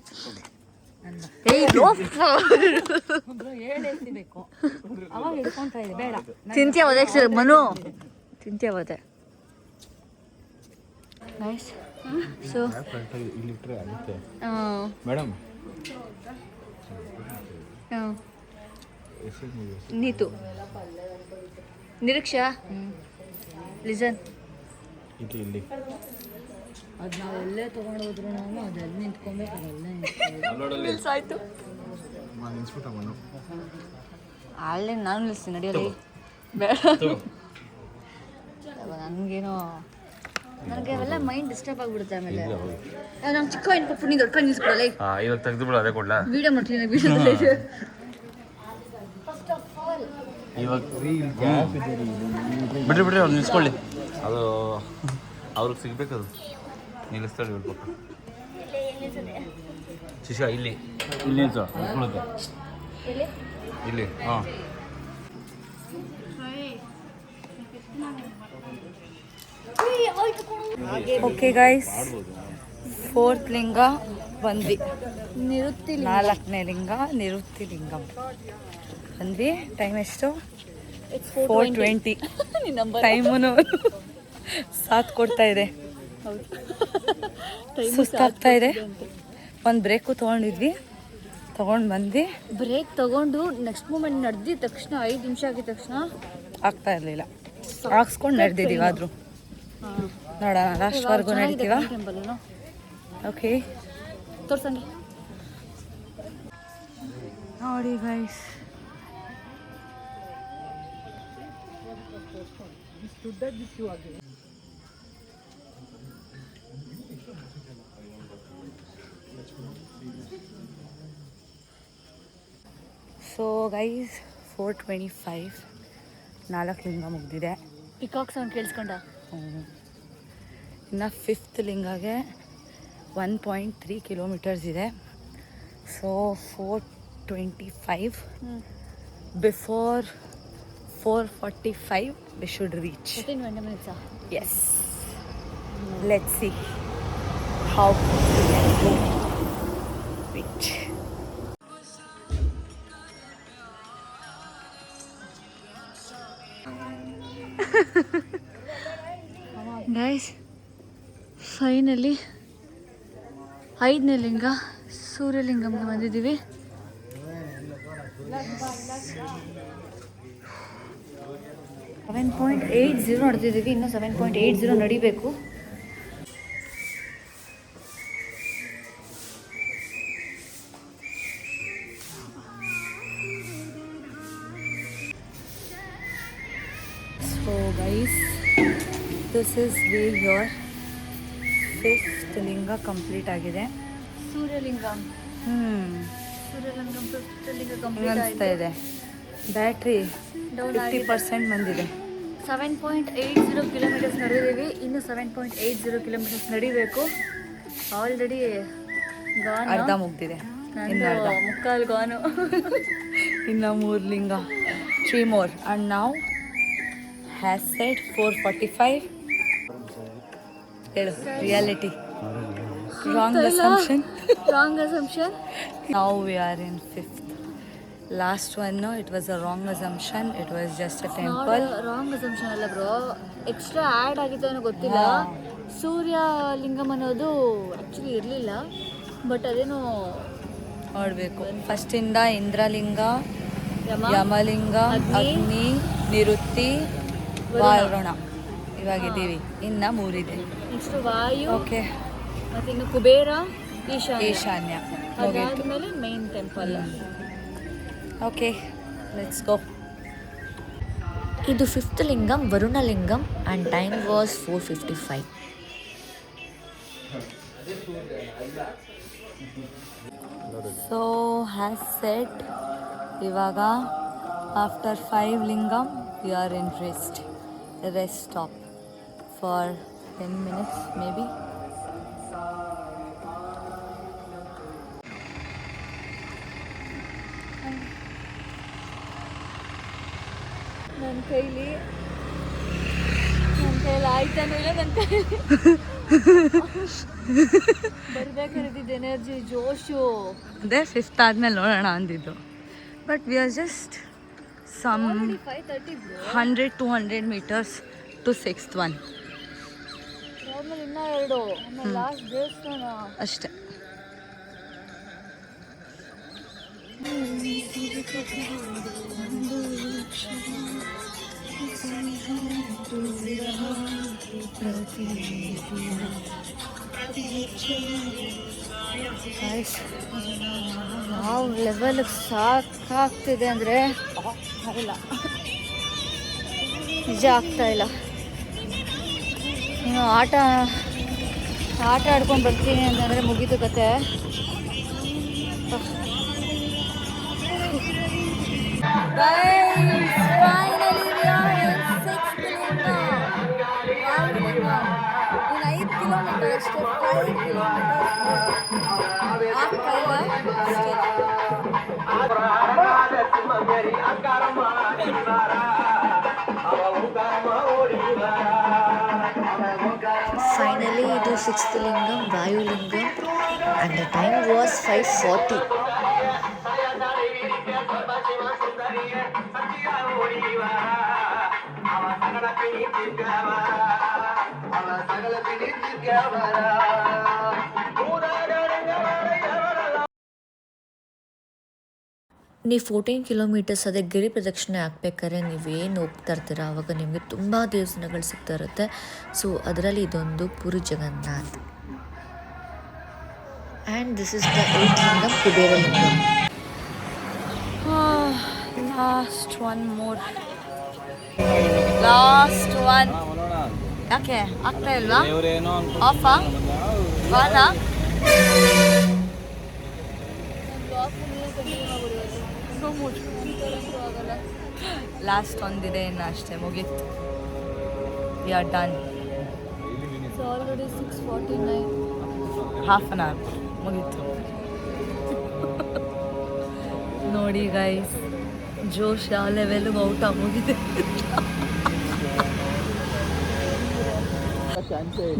ಹೇಳಬೇಕು ಅವಾಗ ಹಿಡ್ಕೊಂತ ಇದೆ. ಬೇಡ ತಿಂತ್ಯಾವದೆ ಮನು, ತಿಂತ್ಯಾವದೆ. Nice. So madam Neetu Nireeksha listen. ಇಲ್ಲಿ ಅದು ನಾವು ಎಲ್ಲೇ ತೊಗೊಂಡೋದ್ರು ನಾವು ಅದೆಲ್ಲ ನಿಂತ್ಕೊಬೇಕು, ಅದೆಲ್ಲ ನಿಲ್ಸಾಯ್ತು. ಅಲ್ಲೇ ನಾನು ನಿಲ್ಸಿ ನಡೆಯಲಿ. ಬೇಡ ನನಗೇನೋ, ನನಗೆ ಅವೆಲ್ಲ ಮೈಂಡ್ ಡಿಸ್ಟರ್ಬ್ ಆಗಿಬಿಡುತ್ತೆ. ಆಮೇಲೆ ನಾನು ಚಿಕ್ಕ ಇನ್ಕೊಟ್ಟು ನೀನು ದೊಡ್ಡ ನಿಲ್ಸ್ಬಿಡಲ್ಲ. ಇವಾಗ ತೆಗೆದು ಬಿಡು, ಅದೇ ಕೊಡ್ಲಾ? ವಿಡಿಯೋ ಮಾಡ್ತೀನಿ ವಿಡಿಯೋದಲ್ಲಿ. ಇವಾಗ ಬಿಡ್ರಿ ಅವ್ರು ನಿಲ್ಸ್ಕೊಳ್ಳಿ, ಅದು ಅವ್ರಿಗೆ ಸಿಗ್ಬೇಕದು. ನಿಲ್ಲಿಸ್ತಾಳೆ ಇವ್ರ ಪಕ್ಕ. ಶಿಷ್ಯ ಇಲ್ಲಿ ಇಲ್ಲಿ ನಿಲ್ಸು ನಿಂತ್ಕೊಳ್ಳುತ್ತೆ ಇಲ್ಲಿ ಹಾಂ ಓಕೆ ಗೈಸ್, 4th ಲಿಂಗ ಬಂದ್ವಿ. ನಿರುತ್ತಿ 4ನೇ ಲಿಂಗ ನಿರುತ್ತಿ ಲಿಂಗಂ ಬಂದ್ವಿ. ಟೈಮ್ ಎಷ್ಟು? 4:20. ಟೈಮೂ ಸಾಥ್ ಕೊಡ್ತಾ ಇದೆ, ಸುಸ್ತಾಗ್ತಾ ಇದೆ. ಒಂದು ಬ್ರೇಕು ತೊಗೊಂಡಿದ್ವಿ, ತೊಗೊಂಡು ಬಂದ್ವಿ. ಬ್ರೇಕ್ ತಗೊಂಡು ನೆಕ್ಸ್ಟ್ ಮೂಮೆಂಟ್ ನಡೆದಿದ ತಕ್ಷಣ 5 ನಿಮಿಷ ಆಗಿದ ತಕ್ಷಣ ಆಗ್ತಾ ಇರಲಿಲ್ಲ. ಹಾಕ್ಸ್ಕೊಂಡು ನಡೆದಿದ್ದೀವಿ. ಆದರೂ ನೋಡೋಣ, ಲಾಸ್ಟ್ವರೆಗೂ ನಡೀತೀವ. ಓಕೆ, ತೋರ್ಸಂಗೆ ನೋಡಿ ಗೈಸ್, ಸೊ ಗೈಸ್ 4:25, 4 ಲಿಂಗ ಮುಗ್ದಿದೆ. ಪಿಕಾಕ್ ಸೌಂಡ್ ಕೇಳಿಸ್ಕೊಂಡ. ಇನ್ನು 5th ಲಿಂಗಾಗೆ 1.3 ಕಿಲೋಮೀಟರ್ಸ್ ಇದೆ. So 4:25, before 4:45 we should reach. 20 minutes. Yes, let's see how we can go. Wait. Guys, finally 5ನೇ ಲಿಂಗ ಸೂರ್ಯಲಿಂಗಂಗೆ ಬಂದಿದ್ದೀವಿ. 7.80 ನಡೆದಿದ್ದೀವಿ. ಇನ್ನು 7.80 ನಡಿಬೇಕು. So guys, this is where your 5th ಲಿಂಗ ಕಂಪ್ಲೀಟ್ ಆಗಿದೆ. ಸೂರ್ಯಲಿಂಗಂ ಸೂರ್ಯಲಿಂಗಂ 5th ಲಿಂಗ ಕಂಪ್ಲೀಟ್ ಅನಿಸ್ತಾ ಇದೆ. ಬ್ಯಾಟ್ರಿ ಡೌನ್ 50% ಬಂದಿದೆ. 7.80 ಕಿಲೋಮೀಟರ್ಸ್ ನಡೆದಿದ್ದೀವಿ. ಇನ್ನು 7.80 ಕಿಲೋಮೀಟರ್ಸ್ ನಡಿಬೇಕು. ಆಲ್ರೆಡಿ ಅರ್ಧ ಮುಗ್ದಿದೆ, ಇನ್ನು ಅರ್ಧ. ಮುಕ್ಕಾಲು ಗಾನು. ಇನ್ನು 3 ಲಿಂಗ, 3 more, and now has said 4:45. ಹೇಳು, reality, wrong assumption. Wrong assumption. Now we are in 5th. Last one, no, it was a wrong assumption. It was just a temple. Wrong assumption ಅಲ್ಲ bro, extra add ಆಗಿತ್ತು ಅನ್ನೋ ಗೊತ್ತಿಲ್ಲ. ಸೂರ್ಯ ಲಿಂಗಂ ಅನ್ನೋದು actually ಇರಲಿಲ್ಲ, but ಅದೇನೋ ನೋಡಬೇಕು. ಫಸ್ಟಿಂದ ಇಂದ್ರಲಿಂಗ, ಯಮ, ಯಮಲಿಂಗ, ಅಗ್ನಿ, ನಿರುತ್ತಿ, ವಾರುಣ ಇವಾಗಿದ್ದೀವಿ. ಇನ್ನು 3 ಇದೆ. ನೆಕ್ಸ್ಟ್ ವಾಯು, ಓಕೆ, ಮತ್ತು ಇನ್ನು ಕುಬೇರ, ಈಶಾನ್ಯ. ಈಶಾನ್ಯ ಮುಗೀತು. ಅದಾದ್ಮೇಲೆ main temple. Okay, let's go. ಇದು 5th lingam Varunalingam and time was 4:55. So has set, ಇವಾಗ after 5 lingam we are in rest stop for 10 minutes maybe. ನನ್ನ ಕೈಲಿ ಆಯ್ತಾನೂ ಇಲ್ಲ. ನನ್ನ ಕೈಲಿ ಬರ್ಬೇಕಾಗಿದ್ದ ಎನರ್ಜಿ, ಜೋಶು. ಅದೇ 5th ಆದಮೇಲೆ ನೋಡೋಣ ಅಂದಿದ್ದು. But we are just some 5:30 100-200 meters to 6th one ಆಮೇಲೆ ಇನ್ನೂ 2, ಆಮೇಲೆ ಲಾಸ್ಟ್ ದೇವಸ್ಥಾನ ಅಷ್ಟೇ. ಯಾವ ಲೆವೆಲ್ಗೆ ಸಾಕಾಗ್ತಿದೆ ಅಂದರೆ ಇಲ್ಲ, ನಿಜ ಆಗ್ತಾ ಇಲ್ಲ. ಇನ್ನು ಆಟ ಆಡ್ಕೊಂಡು ಬರ್ತೀನಿ ಅಂತಂದರೆ ಮುಗೀತು ಕತೆ. ಇನ್ನು 5 ಕಿಲೋಮೀಟರ್ ಅಷ್ಟೇ, 5 ಕಿಲೋಮೀಟರ್ಸ್ ಆಗ್ತಾ ಫೈನಲಿ ಇದು 6th lingam, Vayulingam, and the time was 5:40. ನೀವು 14 ಕಿಲೋಮೀಟರ್ಸ್ ಅದೇ ಗಿರಿ ಪ್ರದಕ್ಷಿಣೆ ಹಾಕ್ಬೇಕಾದ್ರೆ ನೀವೇನು ಹೋಗ್ತಾ ಇರ್ತೀರ ಆವಾಗ ನಿಮಗೆ ತುಂಬ ದೇವಸ್ಥಾನಗಳು ಸಿಗ್ತಾ ಇರುತ್ತೆ. ಸೊ ಅದರಲ್ಲಿ ಇದೊಂದು Puri Jagannath. And this is the 8th lingam, Kubera lingam. Last one more, last one. ಯಾಕೆ ಆಗ್ತಾ ಇಲ್ವಾ? ಆಫಾ ಬಾದ ಲಾಸ್ಟ್ ಒಂದಿದೆ, ಇನ್ನು ಅಷ್ಟೇ ಮುಗೀತು. We are done. Already 6:49. Half an hour ಮುಗೀತು. ನೋಡಿ ಗೈಸ್, ಜೋಶ್ ಯಾವ ಲೆವೆಲ್ಗೆ ಔಟ ಮುಗಿದೆ.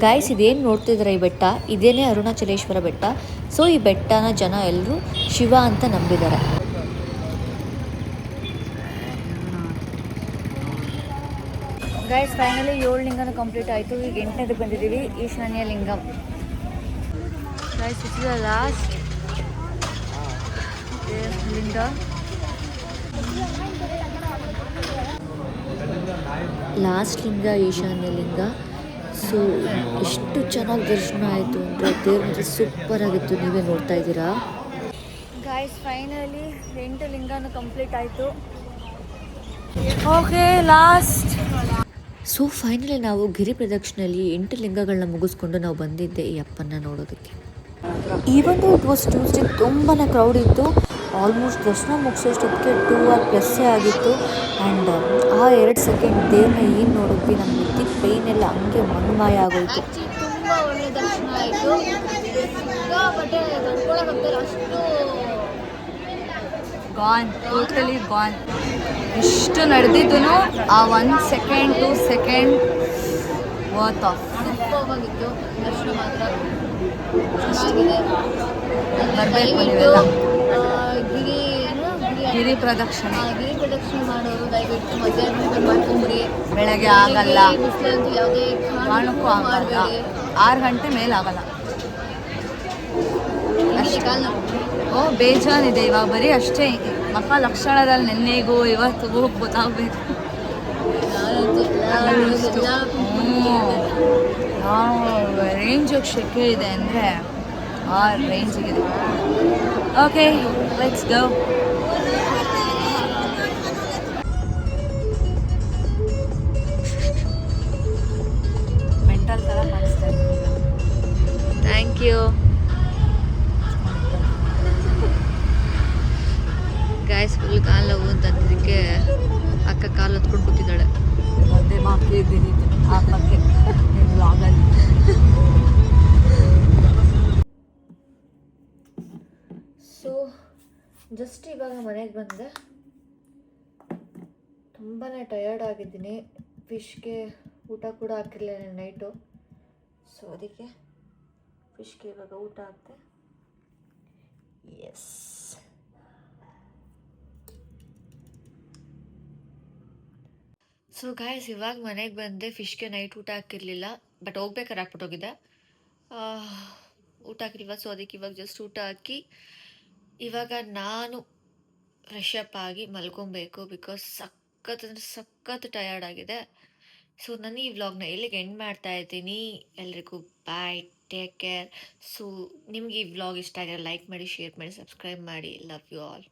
ಗಾಯ್ಸ್, ಇದೇನು ನೋಡ್ತಿದ್ರೆ ಈ ಬೆಟ್ಟ, ಇದೇನೇ ಅರುಣಾಚಲೇಶ್ವರ ಬೆಟ್ಟ. ಸೊ ಈ ಬೆಟ್ಟನ ಜನ ಎಲ್ಲರೂ ಶಿವ ಅಂತ ನಂಬಿದ್ದಾರೆ. ಗೈಸ್ ಫೈನಲಿ 7 ಲಿಂಗನೂ ಕಂಪ್ಲೀಟ್ ಆಯಿತು. ಈಗ 8ನೇದಕ್ಕೆ ಬಂದಿದ್ದೀವಿ, ಈಶಾನ್ಯ ಲಿಂಗಂ. ಗೈಸ್ ಇಸ್ ದ ಲಾಸ್ಟ್ ಲಿಂಗ. ಲಾಸ್ಟ್ ಲಿಂಗ ಈಶಾನ್ಯ ಲಿಂಗ. ಸೊ ಎಷ್ಟು ಚೆನ್ನಾಗಿ ದರ್ಶನ ಆಯಿತು ಅಂದರೆ ದೇವ್ರ ಮಾತ್ರ ಸೂಪರ್ ಆಗಿತ್ತು. ನೀವೇ ನೋಡ್ತಾ ಇದ್ದೀರಾ. ಗೈಸ್ ಫೈನಲಿ 8 ಲಿಂಗನೂ ಕಂಪ್ಲೀಟ್ ಆಯಿತು. Okay last. ಸೊ ಫೈನಲಿ ನಾವು ಗಿರಿ ಪ್ರದಕ್ಷಿಣೆಯಲ್ಲಿ 8 ಲಿಂಗಗಳನ್ನ ಮುಗಿಸ್ಕೊಂಡು ನಾವು ಬಂದಿದ್ದೆ ಈ ಅಪ್ಪನ ನೋಡೋದಕ್ಕೆ. ಈವನ್ ಇಟ್ ವಾಸ್ ಟ್ಯೂಸ್ಡೇ, ತುಂಬಾ ಕ್ರೌಡ್ ಇತ್ತು. ಆಲ್ಮೋಸ್ಟ್ ದರ್ಶನ ಮುಗಿಸೋಷ್ಟೊತ್ತಿಗೆ 2 hours+ ಆಗಿತ್ತು. ಆ್ಯಂಡ್ ಆ 2 ಸೆಕೆಂಡ್ ದೇವ್ರನ್ನ ಏನು ನೋಡಿದ್ವಿ, ನಮ್ಮ ನೆತ್ತಿ ಪೇಯ್ನ್ ಎಲ್ಲ ಹಂಗೆ ಮನ್ಮಾಯ ಆಗೋಯ್ತು. ತುಂಬ ಒಳ್ಳೆ ದರ್ಶನ ಆಯಿತು. ಸಿಕ್ಕಾಪಟ್ಟೆ ತಡ್ಕೊಳಕ್ಕಾಗ್ತಾಯಿಲ್ಲ, ಅಷ್ಟು ಗಾನ್, ಟೋಟಲಿ ಗಾನ್. ಇಷ್ಟು ನಡೆದಿದ್ದು ಆ 1 ಸೆಕೆಂಡ್ 2 ಸೆಕೆಂಡ್ ವರ್ತ್ ಆಫ್. ಸೂಪರ್ವಾಗಿತ್ತು ದರ್ಶನ ಮಾತ್ರ ಚೆನ್ನಾಗಿದೆ. ಬರಬೇಕು ದಯವಿಟ್ಟು ಗಿರಿ ಪ್ರದಕ್ಷಿಣೆ ಗಿರಿ ಪ್ರದಕ್ಷಿಣೆ ಮಾಡೋರು ದಯವಿಟ್ಟು ಮಧ್ಯಾಹ್ನ ಮಾಡ್ಕೊಂಬಿಡಿ. ಬೆಳಗ್ಗೆ ಆಗಲ್ಲ, ಬಿಸಿಲಂತೂ ಯಾವುದೇ ಕಾರಣಕ್ಕೂ ಆಗಲ್ಲ. 6 ಗಂಟೆ ಮೇಲಾಗಲ್ಲ. ಓ ಬೇಜಾನಿದೆ ಇವಾಗ, ಬರೀ ಅಷ್ಟೇ ಮಕ್ಕ ಲಕ್ಷಣದಲ್ಲಿ ನೆನ್ನೆಗೂ ಇವತ್ತಿಗೂ ಗೊತ್ತಾಗಬೇಕು. ರೇಂಜಿಗೆ ಶೆಕೆ ಇದೆ ಅಂದರೆ ಆ ರೇಂಜಿಗಿದೆ. Okay let's go. ಮೆಂಟಲ್ ಥರ ಕಾಣಿಸ್ತಾ ಇದ್ದೀನಿ. Thank you guys. ಫುಲ್ ಕಾಲು ನೋವು ಅಂತಂದಿದ್ದಕ್ಕೆ ಅಕ್ಕ ಕಾಲು ಹೊತ್ಕೊಂಡು ಕೂತಿದ್ದಾಳೆ. ಅದೇ ಬಾಕಿ ಇದ್ದೀನಿ ಹಾಕಕ್ಕೆ ಬ್ಲಾಗಲ್ಲಿ. ಸೊ ಜಸ್ಟ್ ಇವಾಗ ಮನೆಗೆ ಬಂದೆ. ತುಂಬಾ ಟಯರ್ಡ್ ಆಗಿದ್ದೀನಿ. ಫಿಶ್ಗೆ ಊಟ ಕೂಡ ಹಾಕಿರಲಿಲ್ಲ ನೈಟು. ಸೊ ಅದಕ್ಕೆ ಫಿಶ್ಗೆ ಇವಾಗ ಊಟ ಹಾಕ್ತೆ. ಎಸ್. ಸೊ ಗಾಯ್ಸ್, ಇವಾಗ ಮನೆಗೆ ಬಂದೆ. ಫಿಶ್ಗೆ ನೈಟ್ ಊಟ ಹಾಕಿರಲಿಲ್ಲ, ಬಟ್ ಹೋಗ್ಬೇಕಾರೆ ಹಾಕ್ಬಿಟ್ಟೋಗಿದ್ದೆ. ಊಟ ಹಾಕಿಲ್ವ, ಸೊ ಅದಕ್ಕೆ ಇವಾಗ ಜಸ್ಟ್ ಊಟ ಹಾಕಿ ಇವಾಗ ನಾನು ಫ್ರೆಶ್ ಅಪ್ ಆಗಿ ಮಲ್ಕೊಬೇಕು. ಬಿಕಾಸ್ ಸಖತ್ ಟಯರ್ಡ್ ಆಗಿದೆ. ಸೊ ನಾನು ಈ ವ್ಲಾಗ್ನ ಎಲ್ಲಿಗೆ ಎಂಡ್ ಮಾಡ್ತಾ ಇದ್ದೀನಿ. ಎಲ್ರಿಗೂ ಬಾಯ್, ಟೇಕ್ ಕೇರ್. ಸೊ ನಿಮ್ಗೆ ಈ ವ್ಲಾಗ್ ಇಷ್ಟ ಆಗಿರೋ ಲೈಕ್ ಮಾಡಿ, ಶೇರ್ ಮಾಡಿ, ಸಬ್ಸ್ಕ್ರೈಬ್ ಮಾಡಿ. Love you all.